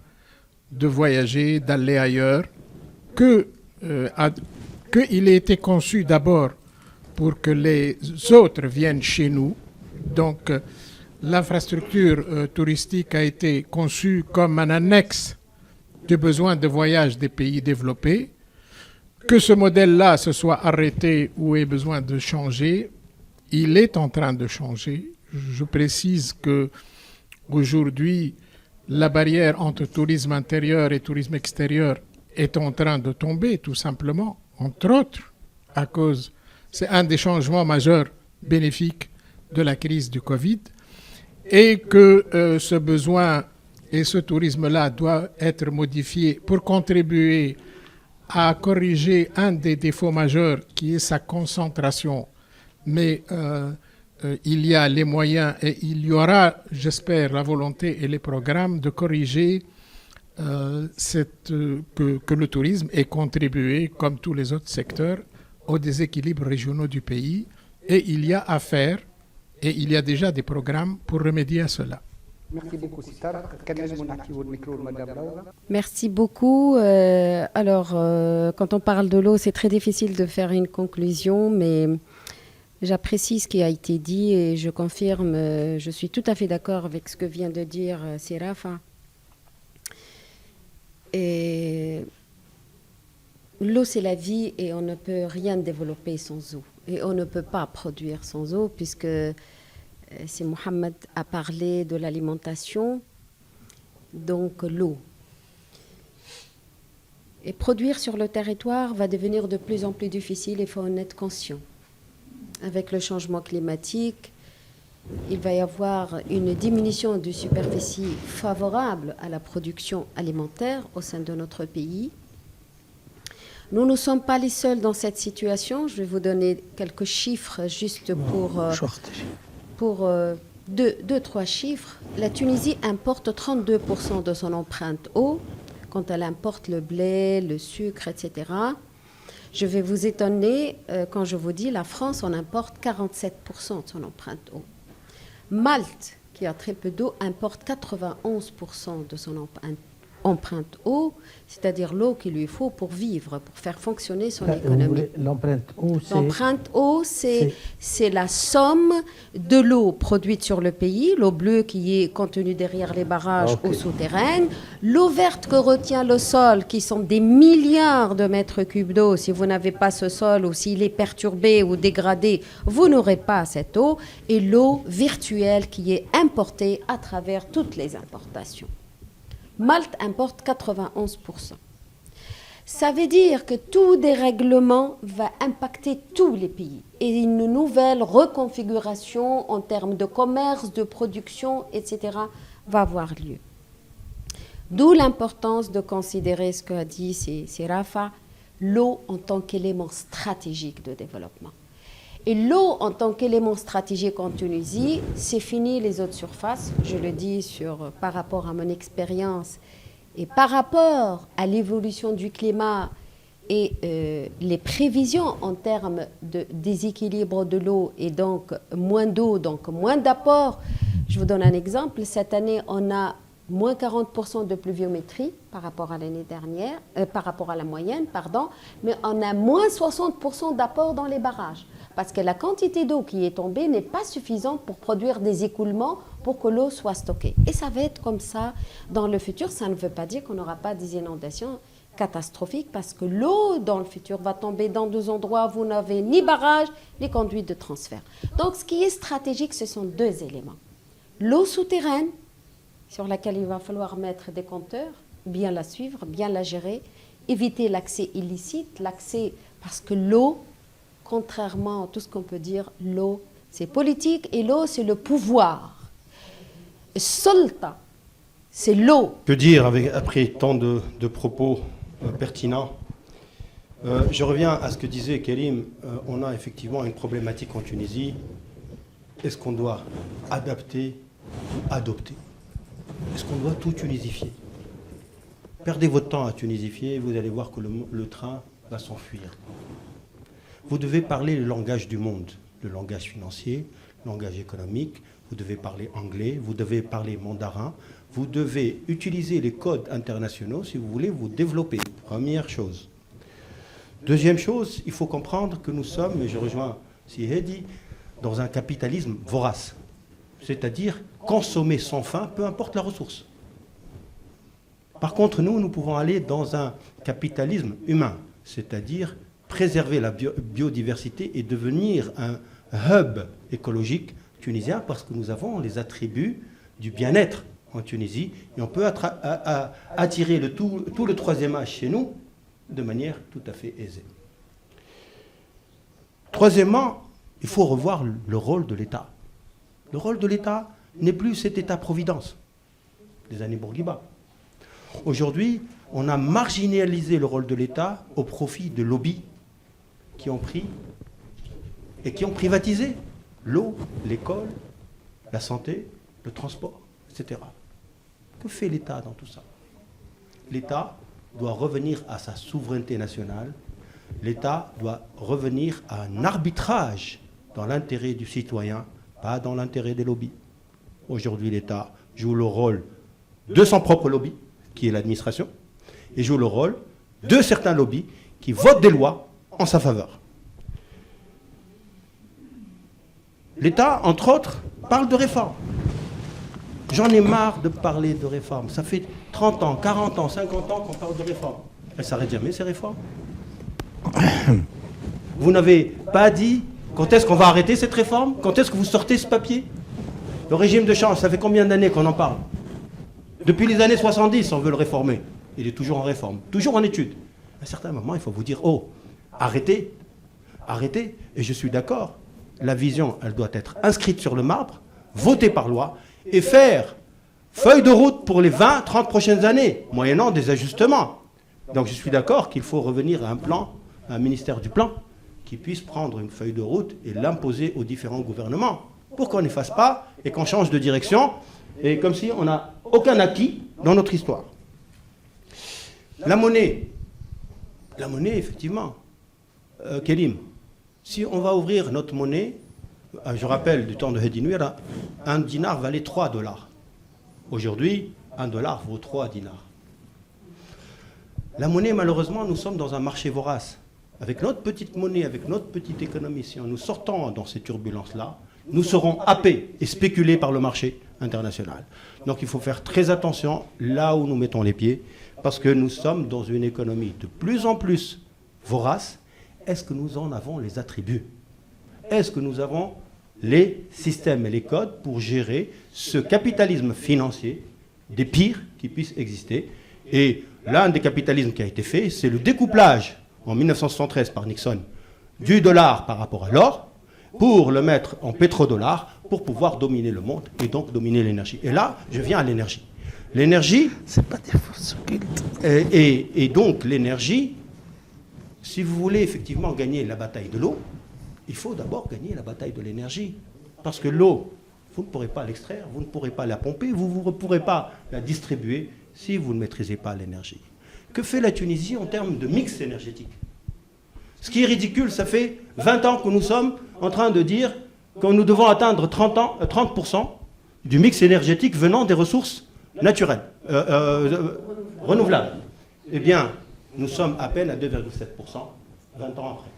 de voyager, d'aller ailleurs, que qu'il a été conçu d'abord pour que les autres viennent chez nous. Donc, l'infrastructure touristique a été conçue comme un annexe des besoins de voyage des pays développés. Que ce modèle-là se soit arrêté ou ait besoin de changer, il est en train de changer. Je précise que aujourd'hui, la barrière entre tourisme intérieur et tourisme extérieur est en train de tomber, tout simplement, entre autres, à cause, c'est un des changements majeurs bénéfiques de la crise du Covid, et que ce besoin et ce tourisme-là doit être modifié pour contribuer à corriger un des défauts majeurs qui est sa concentration. Mais il y a les moyens et il y aura, j'espère, la volonté et les programmes de corriger que le tourisme ait contribué, comme tous les autres secteurs, aux déséquilibres régionaux du pays. Et il y a à faire, et il y a déjà des programmes pour remédier à cela. Merci beaucoup, Sitar. Merci beaucoup. Quand on parle de l'eau, c'est très difficile de faire une conclusion, mais j'apprécie ce qui a été dit et je confirme, je suis tout à fait d'accord avec ce que vient de dire Sirafa. Et l'eau, c'est la vie et on ne peut rien développer sans eau. Et on ne peut pas produire sans eau puisque si Mohamed a parlé de l'alimentation, donc l'eau. Et produire sur le territoire va devenir de plus en plus difficile, il faut en être conscient. Avec le changement climatique, il va y avoir une diminution de superficie favorable à la production alimentaire au sein de notre pays. Nous ne sommes pas les seuls dans cette situation. Je vais vous donner quelques chiffres juste pour trois chiffres. La Tunisie importe 32% de son empreinte eau quand elle importe le blé, le sucre, etc. Je vais vous étonner quand je vous dis la France en importe 47% de son empreinte eau. Malte, qui a très peu d'eau, importe 91% de son empreinte eau, c'est-à-dire l'eau qu'il lui faut pour vivre, pour faire fonctionner son économie. L'empreinte eau, c'est la somme de l'eau produite sur le pays, l'eau bleue qui est contenue derrière les barrages eau souterraine, l'eau verte que retient le sol, qui sont des milliards de mètres cubes d'eau. Si vous n'avez pas ce sol ou s'il est perturbé ou dégradé, vous n'aurez pas cette eau, et l'eau virtuelle qui est importée à travers toutes les importations. Malte importe 91%. Ça veut dire que tout dérèglement va impacter tous les pays et une nouvelle reconfiguration en termes de commerce, de production, etc. va avoir lieu. D'où l'importance de considérer ce qu'a dit Sirafa, l'eau en tant qu'élément stratégique de développement. Et l'eau en tant qu'élément stratégique en Tunisie, c'est fini les eaux de surface. Je le dis par rapport à mon expérience et par rapport à l'évolution du climat et les prévisions en termes de déséquilibre de l'eau et donc moins d'eau, donc moins d'apport. Je vous donne un exemple. Cette année, on a moins 40% de pluviométrie par rapport à l'année dernière, par rapport à la moyenne, pardon, mais on a moins 60% d'apport dans les barrages. Parce que la quantité d'eau qui est tombée n'est pas suffisante pour produire des écoulements pour que l'eau soit stockée. Et ça va être comme ça dans le futur. Ça ne veut pas dire qu'on n'aura pas des inondations catastrophiques parce que l'eau dans le futur va tomber dans deux endroits où vous n'avez ni barrage ni conduite de transfert. Donc ce qui est stratégique, ce sont deux éléments. L'eau souterraine, sur laquelle il va falloir mettre des compteurs, bien la suivre, bien la gérer, éviter l'accès illicite, parce que l'eau, contrairement à tout ce qu'on peut dire, l'eau, c'est politique et l'eau, c'est le pouvoir. Solta, c'est l'eau. Que dire après tant de propos pertinents? Je reviens à ce que disait Kérim. On a effectivement une problématique en Tunisie. Est-ce qu'on doit adapter ou adopter? Est-ce qu'on doit tout tunisifier? Perdez votre temps à tunisifier, vous allez voir que le train va s'enfuir. Vous devez parler le langage du monde, le langage financier, le langage économique, vous devez parler anglais, vous devez parler mandarin, vous devez utiliser les codes internationaux si vous voulez vous développer, première chose. Deuxième chose, il faut comprendre que nous sommes, et je rejoins Sihedi, dans un capitalisme vorace. C'est-à-dire consommer sans fin, peu importe la ressource. Par contre, nous pouvons aller dans un capitalisme humain, c'est-à-dire préserver la biodiversité et devenir un hub écologique tunisien parce que nous avons les attributs du bien-être en Tunisie et on peut attirer tout le troisième âge chez nous de manière tout à fait aisée. Troisièmement, il faut revoir le rôle de l'État. Le rôle de l'État n'est plus cet État-providence des années Bourguiba. Aujourd'hui, on a marginalisé le rôle de l'État au profit de lobbies qui ont pris et qui ont privatisé l'eau, l'école, la santé, le transport, etc. Que fait l'État dans tout ça? L'État doit revenir à sa souveraineté nationale. L'État doit revenir à un arbitrage dans l'intérêt du citoyen, pas dans l'intérêt des lobbies. Aujourd'hui, l'État joue le rôle de son propre lobby, qui est l'administration, et joue le rôle de certains lobbies qui votent des lois en sa faveur. L'État, entre autres, parle de réforme. J'en ai marre de parler de réforme. Ça fait 30 ans, 40 ans, 50 ans qu'on parle de réforme. Elles ne s'arrêtent jamais, ces réformes. Vous n'avez pas dit quand est-ce qu'on va arrêter cette réforme? Quand est-ce que vous sortez ce papier? Le régime de change, ça fait combien d'années qu'on en parle? Depuis les années 70, on veut le réformer. Il est toujours en réforme, toujours en étude. À un certain moment, il faut vous dire, oh, arrêtez, arrêtez. Et je suis d'accord, la vision, elle doit être inscrite sur le marbre, votée par loi, et faire feuille de route pour les 20, 30 prochaines années, moyennant des ajustements. Donc je suis d'accord qu'il faut revenir à un plan, à un ministère du plan, qui puisse prendre une feuille de route et l'imposer aux différents gouvernements, pour qu'on n'efface pas et qu'on change de direction, et comme si on n'a aucun acquis dans notre histoire. La monnaie, effectivement, Kélim, si on va ouvrir notre monnaie, je rappelle du temps de Hedi Nouira, un dinar valait 3 dollars. Aujourd'hui, 1 dollar vaut 3 dinars. La monnaie, malheureusement, nous sommes dans un marché vorace. Avec notre petite monnaie, avec notre petite économie, si nous sortons dans ces turbulences-là, nous serons happés et spéculés par le marché international. Donc il faut faire très attention là où nous mettons les pieds, parce que nous sommes dans une économie de plus en plus vorace. Est-ce que nous en avons les attributs? Est-ce que nous avons les systèmes et les codes pour gérer ce capitalisme financier des pires qui puissent exister? Et l'un des capitalismes qui a été fait, c'est le découplage en 1973 par Nixon du dollar par rapport à l'or pour le mettre en pétrodollar pour pouvoir dominer le monde et donc dominer l'énergie. Et là, je viens à l'énergie. L'énergie, c'est pas des forces occultes. Et donc l'énergie, si vous voulez effectivement gagner la bataille de l'eau, il faut d'abord gagner la bataille de l'énergie. Parce que l'eau, vous ne pourrez pas l'extraire, vous ne pourrez pas la pomper, vous ne pourrez pas la distribuer si vous ne maîtrisez pas l'énergie. Que fait la Tunisie en termes de mix énergétique? Ce qui est ridicule, ça fait 20 ans que nous sommes en train de dire que nous devons atteindre 30% du mix énergétique venant des ressources naturelles, renouvelables. Eh bien, nous sommes à peine à 2,7%, 20 ans après.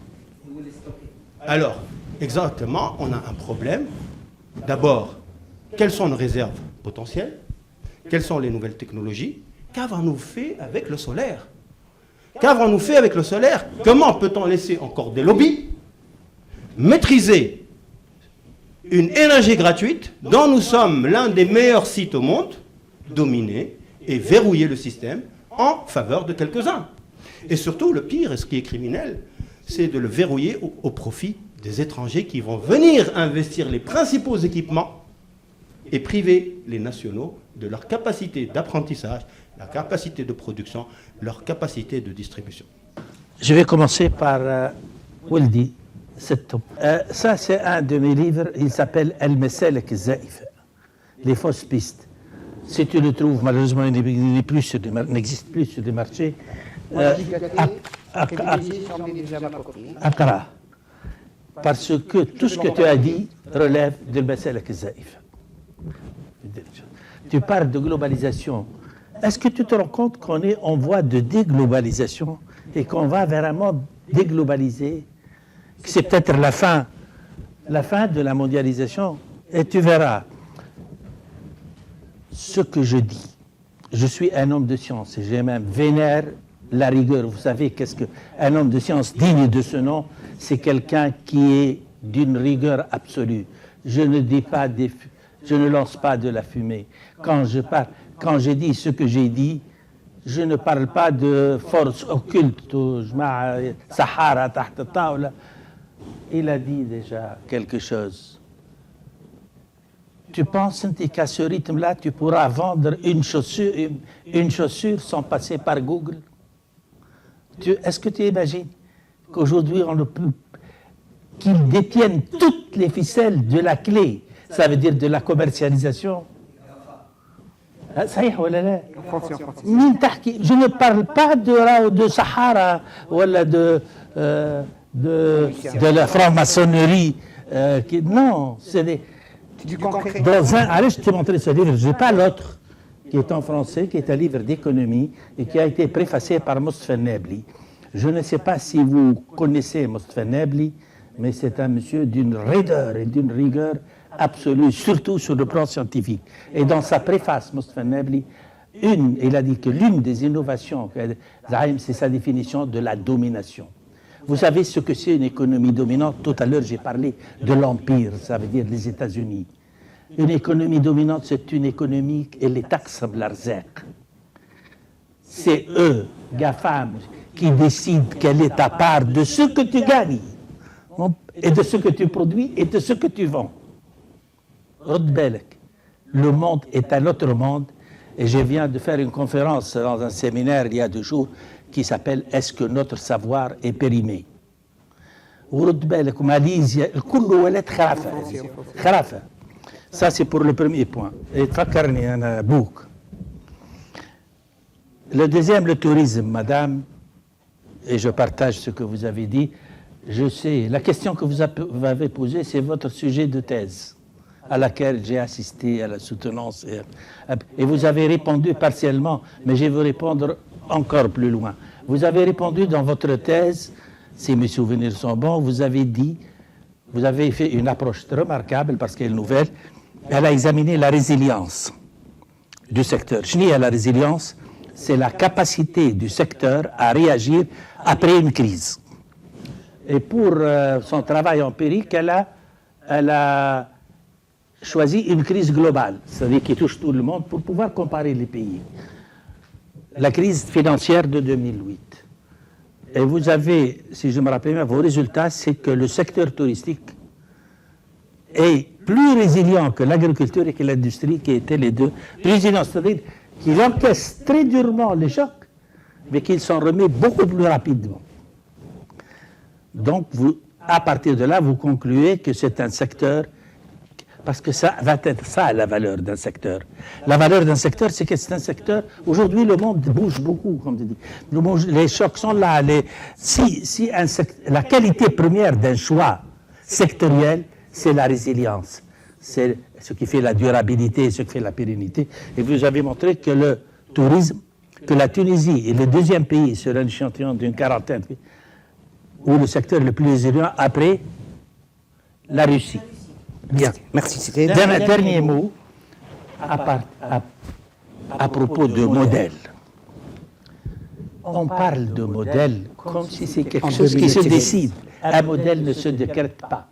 Alors, exactement, on a un problème. D'abord, quelles sont nos réserves potentielles? Quelles sont les nouvelles technologies? Qu'avons-nous fait avec le solaire? Qu'avons-nous fait avec le solaire? Comment peut-on laisser encore des lobbies maîtriser une énergie gratuite dont nous sommes l'un des meilleurs sites au monde, dominer et verrouiller le système en faveur de quelques-uns? Et surtout, le pire, et ce qui est criminel, c'est de le verrouiller au profit des étrangers qui vont venir investir les principaux équipements et priver les nationaux de leur capacité d'apprentissage, leur capacité de production, leur capacité de distribution. Je vais commencer par Waldi. Ça, c'est un de mes livres, il s'appelle Al-Masalek Zaïf, les fausses pistes. Si tu le trouves, malheureusement, il n'existe plus sur les marchés. Akara. Parce que tout ce que tu as dit relève de Al-Masalek Zaïf. Tu parles de globalisation. Est-ce que tu te rends compte qu'on est en voie de déglobalisation et qu'on va vers un monde déglobalisée, que c'est peut-être la fin de la mondialisation. Et tu verras ce que je dis. Je suis un homme de science et j'ai même vénère la rigueur. Vous savez qu'est-ce qu'un homme de science digne de ce nom? C'est quelqu'un qui est d'une rigueur absolue. Je ne dis pas je ne lance pas de la fumée. Quand j'ai dit ce que j'ai dit, je ne parle pas de force occulte, Sahara, tahta tawla. Il a dit déjà quelque chose. Tu penses qu'à ce rythme-là, tu pourras vendre une chaussure sans passer par Google? Est-ce que tu imagines qu'aujourd'hui, on ne peut qu'ils détiennent toutes les ficelles de la clé, ça veut dire de la commercialisation? Je ne parle pas de Sahara ou de la franc-maçonnerie. Non, c'est des... Allez, je te montrer ce livre. Je n'ai pas l'autre, qui est en français, qui est un livre d'économie et qui a été préfacé par Mustapha Nebli. Je ne sais pas si vous connaissez Mustapha Nebli, mais c'est un monsieur d'une raideur et d'une rigueur absolue, surtout sur le plan scientifique. Et dans sa préface, Mustapha Nebli, il a dit que l'une des innovations, c'est sa définition de la domination. Vous savez ce que c'est une économie dominante? Tout à l'heure, j'ai parlé de l'Empire, ça veut dire les États-Unis. Une économie dominante, c'est une économie, et les taxes l'arzak. C'est eux, GAFAM, qui décident quelle est ta part de ce que tu gagnes, et de ce que tu produis, et de ce que tu vends. Le monde est un autre monde, et je viens de faire une conférence dans un séminaire il y a 2 jours, qui s'appelle « Est-ce que notre savoir est périmé ?» Ça, c'est pour le premier point. Et le deuxième, le tourisme, madame, et je partage ce que vous avez dit. Je sais, la question que vous avez posée, c'est votre sujet de thèse, à laquelle j'ai assisté à la soutenance. Et vous avez répondu partiellement, mais je vais vous répondre encore plus loin. Vous avez répondu dans votre thèse, si mes souvenirs sont bons, vous avez fait une approche remarquable parce qu'elle est nouvelle. Elle a examiné la résilience du secteur. Je dis à la résilience, c'est la capacité du secteur à réagir après une crise. Et pour son travail empirique, elle a choisi une crise globale, c'est-à-dire qui touche tout le monde, pour pouvoir comparer les pays. La crise financière de 2008. Et vous avez, si je me rappelle bien, vos résultats, c'est que le secteur touristique est plus résilient que l'agriculture et que l'industrie, qui étaient les deux. Plus résilient, c'est-à-dire qu'il encaisse très durement les chocs, mais qu'il s'en remet beaucoup plus rapidement. Donc, à partir de là, vous concluez que c'est un secteur. Parce que ça va être ça, la valeur d'un secteur. La valeur d'un secteur, c'est que c'est un secteur... Aujourd'hui, le monde bouge beaucoup, comme tu dis. Les chocs sont là. La qualité première d'un choix sectoriel, c'est la résilience. C'est ce qui fait la durabilité, ce qui fait la pérennité. Et vous avez montré que le tourisme, que la Tunisie est le 2e pays sur un échantillon d'une quarantaine, où le secteur le plus résilient après la Russie. Bien, merci. Dernier mot à propos de modèle. On parle de modèle comme si c'est quelque chose qui se décide. Un modèle ne se décrète pas.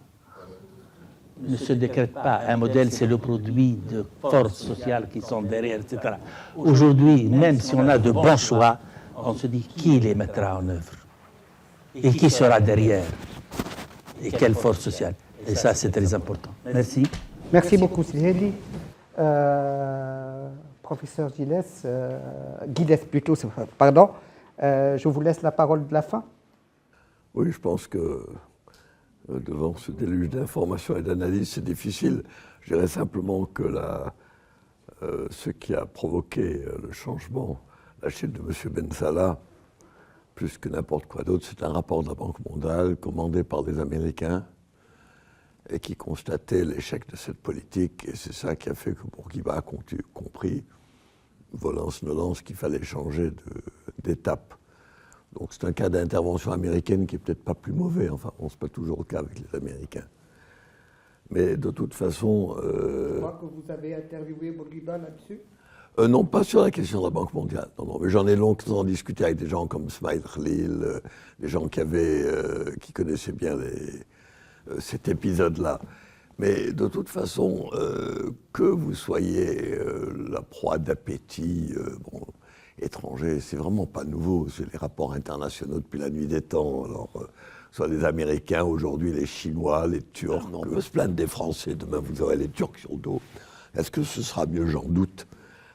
Un modèle, c'est le produit de forces sociales qui sont derrière, etc. Aujourd'hui, même si on a de bons choix, on se dit qui les mettra en œuvre et qui sera derrière et quelle force sociale. Et ça, c'est très important. Merci. Merci beaucoup, Sidi. Professeur Guides, pardon. Je vous laisse la parole de la fin. Oui, je pense que devant ce déluge d'informations et d'analyses, c'est difficile. Je dirais simplement que ce qui a provoqué le changement, la chute de M. Ben Salah, plus que n'importe quoi d'autre, c'est un rapport de la Banque mondiale commandé par des Américains et qui constatait l'échec de cette politique. Et c'est ça qui a fait que Bourguiba a compris, volance-nolance, qu'il fallait changer d'étape. Donc c'est un cas d'intervention américaine qui est peut-être pas plus mauvais. Enfin, bon, c'est pas toujours le cas avec les Américains. Mais de toute façon... Je crois que vous avez interviewé Bourguiba là-dessus. Non, pas sur la question de la Banque mondiale. Non, non, mais j'en ai longtemps discuté avec des gens comme Smail Khalil, des gens qui connaissaient bien cet épisode-là. Mais de toute façon, que vous soyez la proie d'appétit étrangers, c'est vraiment pas nouveau. C'est les rapports internationaux depuis la nuit des temps. Alors, soit les Américains, aujourd'hui les Chinois, les Turcs. On peut se plaindre des Français. Demain, vous aurez les Turcs sur le dos. Est-ce que ce sera mieux? J'en doute.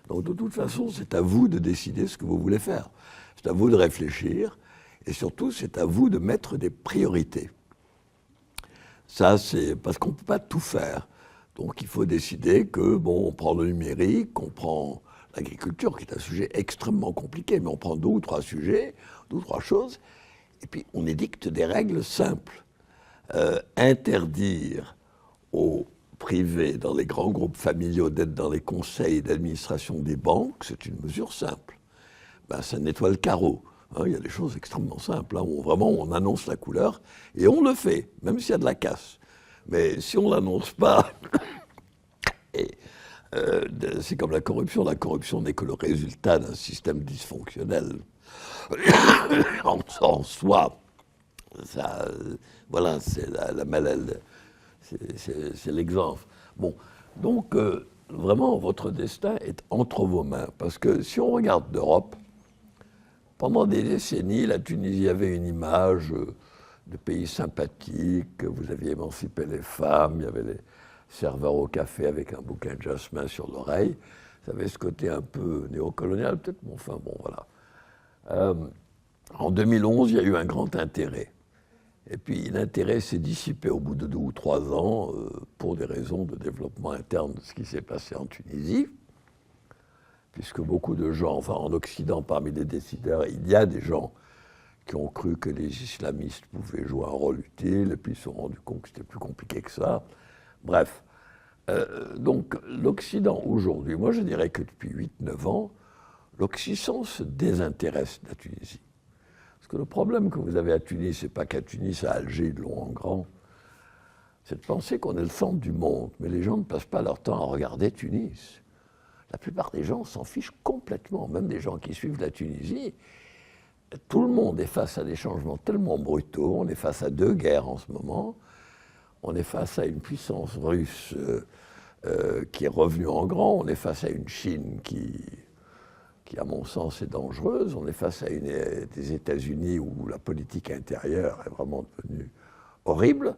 Donc, de toute façon, c'est à vous de décider ce que vous voulez faire. C'est à vous de réfléchir. Et surtout, c'est à vous de mettre des priorités. Ça, c'est parce qu'on ne peut pas tout faire. Donc, il faut décider que, bon, on prend le numérique, on prend l'agriculture, qui est un sujet extrêmement compliqué, mais on prend 2 ou 3 sujets, 2 ou 3 choses, et puis on édicte des règles simples. Interdire aux privés, dans les grands groupes familiaux, d'être dans les conseils d'administration des banques, c'est une mesure simple. Ben, ça nettoie le carreau. Hein, il y a des choses extrêmement simples, hein, où vraiment on annonce la couleur, et on le fait, même s'il y a de la casse. Mais si on ne l'annonce pas, c'est comme la corruption. La corruption n'est que le résultat d'un système dysfonctionnel en soi. Ça, voilà, c'est la maladie. C'est l'exemple. Bon, donc, vraiment, votre destin est entre vos mains. Parce que si on regarde l'Europe, pendant des décennies, la Tunisie avait une image de pays sympathique. Vous aviez émancipé les femmes, il y avait les serveurs au café avec un bouquin de jasmin sur l'oreille. Ça avait ce côté un peu néocolonial, peut-être, mais enfin, bon, voilà. En 2011, il y a eu un grand intérêt. Et puis l'intérêt s'est dissipé au bout de 2 ou 3 ans pour des raisons de développement interne de ce qui s'est passé en Tunisie, puisque beaucoup de gens, enfin en Occident, parmi les décideurs, il y a des gens qui ont cru que les islamistes pouvaient jouer un rôle utile, et puis ils se sont rendus compte que c'était plus compliqué que ça. Bref, donc l'Occident aujourd'hui, moi je dirais que depuis 8-9 ans, l'Occident se désintéresse de la Tunisie. Parce que le problème que vous avez à Tunis, c'est pas qu'à Tunis, à Alger, ils l'ont en grand, c'est de penser qu'on est le centre du monde. Mais les gens ne passent pas leur temps à regarder Tunis. La plupart des gens s'en fichent complètement, même des gens qui suivent la Tunisie. Tout le monde est face à des changements tellement brutaux, on est face à 2 guerres en ce moment, on est face à une puissance russe qui est revenue en grand, on est face à une Chine qui à mon sens, est dangereuse. On est face à des États-Unis où la politique intérieure est vraiment devenue horrible.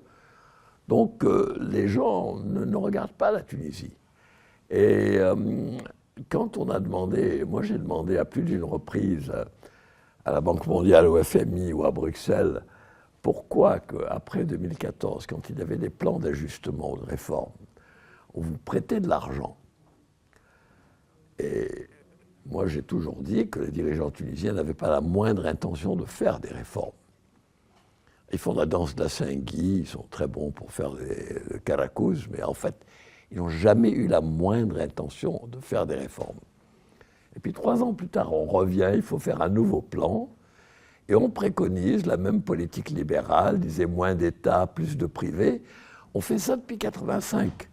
Donc, les gens ne regardent pas la Tunisie. Et quand on a demandé, moi j'ai demandé à plus d'une reprise à la Banque mondiale, au FMI ou à Bruxelles, pourquoi qu'après 2014, quand il y avait des plans d'ajustement ou de réforme, on vous prêtait de l'argent. Et moi, j'ai toujours dit que les dirigeants tunisiens n'avaient pas la moindre intention de faire des réformes. Ils font la danse de la Saint-Guy, ils sont très bons pour faire le caracous, mais en fait, ils n'ont jamais eu la moindre intention de faire des réformes. Et puis 3 ans plus tard, on revient, il faut faire un nouveau plan, et on préconise la même politique libérale, disait moins d'État, plus de privé. On fait ça depuis 1985.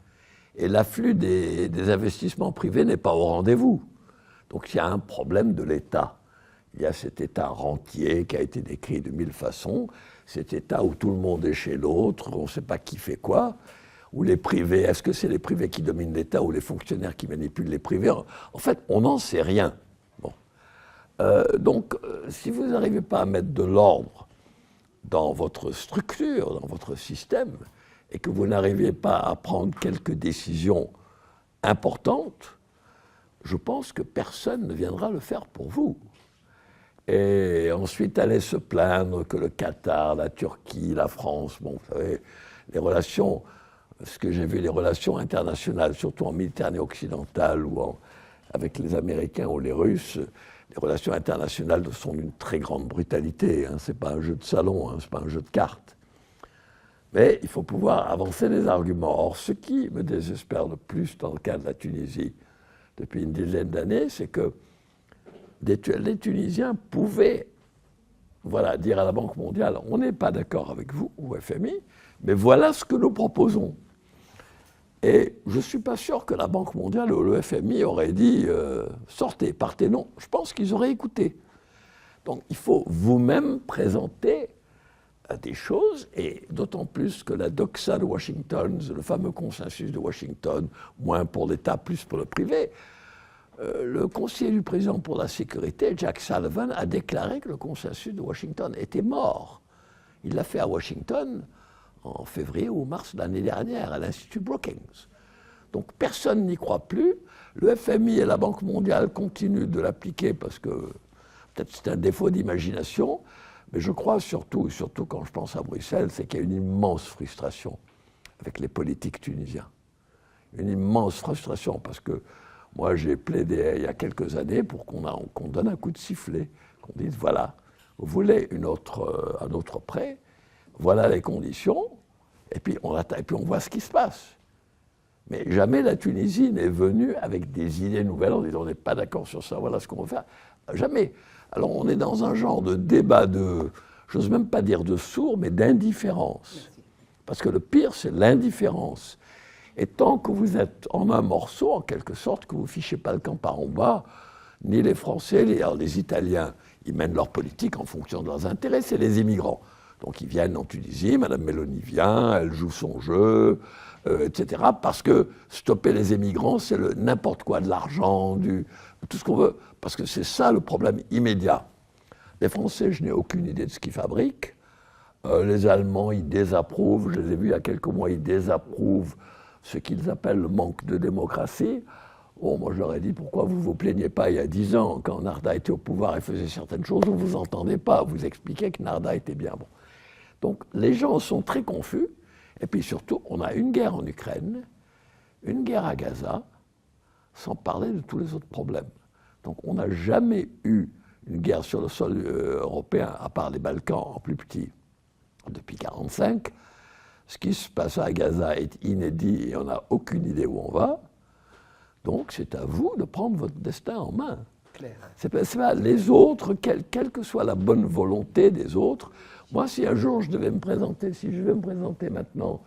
Et l'afflux des investissements privés n'est pas au rendez-vous. Donc il y a un problème de l'État. Il y a cet État rentier qui a été décrit de 1000 façons, cet État où tout le monde est chez l'autre, on ne sait pas qui fait quoi, où les privés, est-ce que c'est les privés qui dominent l'État ou les fonctionnaires qui manipulent les privés? En fait, on n'en sait rien. Bon. Donc, si vous n'arrivez pas à mettre de l'ordre dans votre structure, dans votre système, et que vous n'arrivez pas à prendre quelques décisions importantes, je pense que personne ne viendra le faire pour vous. Et ensuite, aller se plaindre que le Qatar, la Turquie, la France, bon, vous savez, les relations, ce que j'ai vu, les relations internationales, surtout en Méditerranée occidentale ou avec les Américains ou les Russes, les relations internationales sont d'une très grande brutalité. Hein, ce n'est pas un jeu de salon, hein, ce n'est pas un jeu de cartes. Mais il faut pouvoir avancer des arguments. Or, ce qui me désespère le plus dans le cas de la Tunisie, depuis une dizaine d'années, c'est que les Tunisiens pouvaient voilà, dire à la Banque mondiale, on n'est pas d'accord avec vous, au FMI, mais voilà ce que nous proposons. Et je ne suis pas sûr que la Banque mondiale ou le FMI auraient dit sortez, partez, non. Je pense qu'ils auraient écouté. Donc il faut vous-même présenter des choses, et d'autant plus que la doxa de Washington, le fameux consensus de Washington, moins pour l'État, plus pour le privé, le conseiller du président pour la sécurité, Jack Sullivan, a déclaré que le consensus de Washington était mort. Il l'a fait à Washington en février ou mars de l'année dernière, à l'Institut Brookings. Donc personne n'y croit plus. Le FMI et la Banque mondiale continuent de l'appliquer parce que peut-être c'est un défaut d'imagination, mais je crois surtout quand je pense à Bruxelles, c'est qu'il y a une immense frustration avec les politiques tunisiens. Une immense frustration parce que moi j'ai plaidé il y a quelques années pour qu'on donne un coup de sifflet, qu'on dise voilà, vous voulez un autre prêt, voilà les conditions, et puis on voit ce qui se passe. Mais jamais la Tunisie n'est venue avec des idées nouvelles en disant on n'est pas d'accord sur ça, voilà ce qu'on va faire. Jamais. Alors on est dans un genre de débat j'ose même pas dire de sourd, mais d'indifférence. Parce que le pire, c'est l'indifférence. Et tant que vous êtes en un morceau, en quelque sorte, que vous ne fichez pas le camp par en bas, ni les Français, les Italiens, ils mènent leur politique en fonction de leurs intérêts, c'est les immigrants. Donc ils viennent en Tunisie, Mme Meloni vient, elle joue son jeu, etc. Parce que stopper les immigrants, c'est n'importe quoi, de l'argent, tout ce qu'on veut. Parce que c'est ça le problème immédiat. Les Français, je n'ai aucune idée de ce qu'ils fabriquent. Les Allemands, ils désapprouvent, je les ai vus il y a quelques mois, ils désapprouvent ce qu'ils appellent le manque de démocratie. Bon, moi je leur ai dit, pourquoi vous ne vous plaignez pas il y a 10 ans, quand Narda était au pouvoir et faisait certaines choses, on ne vous entendait pas, vous expliquait que Narda était bien bon. Donc les gens sont très confus, et puis surtout, on a une guerre en Ukraine, une guerre à Gaza, sans parler de tous les autres problèmes. Donc on n'a jamais eu une guerre sur le sol européen, à part les Balkans en plus petit, depuis 1945. Ce qui se passe à Gaza est inédit et on n'a aucune idée où on va. Donc c'est à vous de prendre votre destin en main. Claire. C'est pas les autres, quelle que soit la bonne volonté des autres. Moi, si un jour je devais me présenter, si je vais me présenter maintenant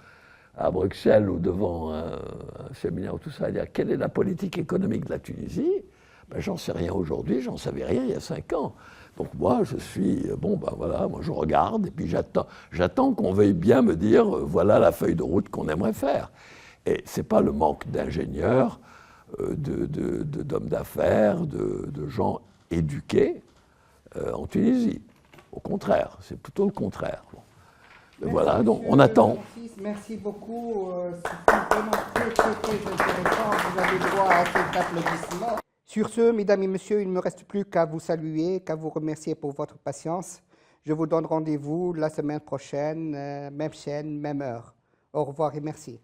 à Bruxelles ou devant un séminaire ou tout ça, à dire quelle est la politique économique de la Tunisie, ben, j'en sais rien aujourd'hui, j'en savais rien il y a 5 ans. Donc moi, je suis, voilà, moi je regarde et puis j'attends qu'on veuille bien me dire, voilà la feuille de route qu'on aimerait faire. Et c'est pas le manque d'ingénieurs, d'hommes d'affaires, de gens éduqués en Tunisie. Au contraire, c'est plutôt le contraire. Voilà, donc on attend. Merci beaucoup. C'était vraiment très intéressant. Vous avez droit à cet applaudissement. Sur ce, mesdames et messieurs, il ne me reste plus qu'à vous saluer, qu'à vous remercier pour votre patience. Je vous donne rendez-vous la semaine prochaine, même chaîne, même heure. Au revoir et merci.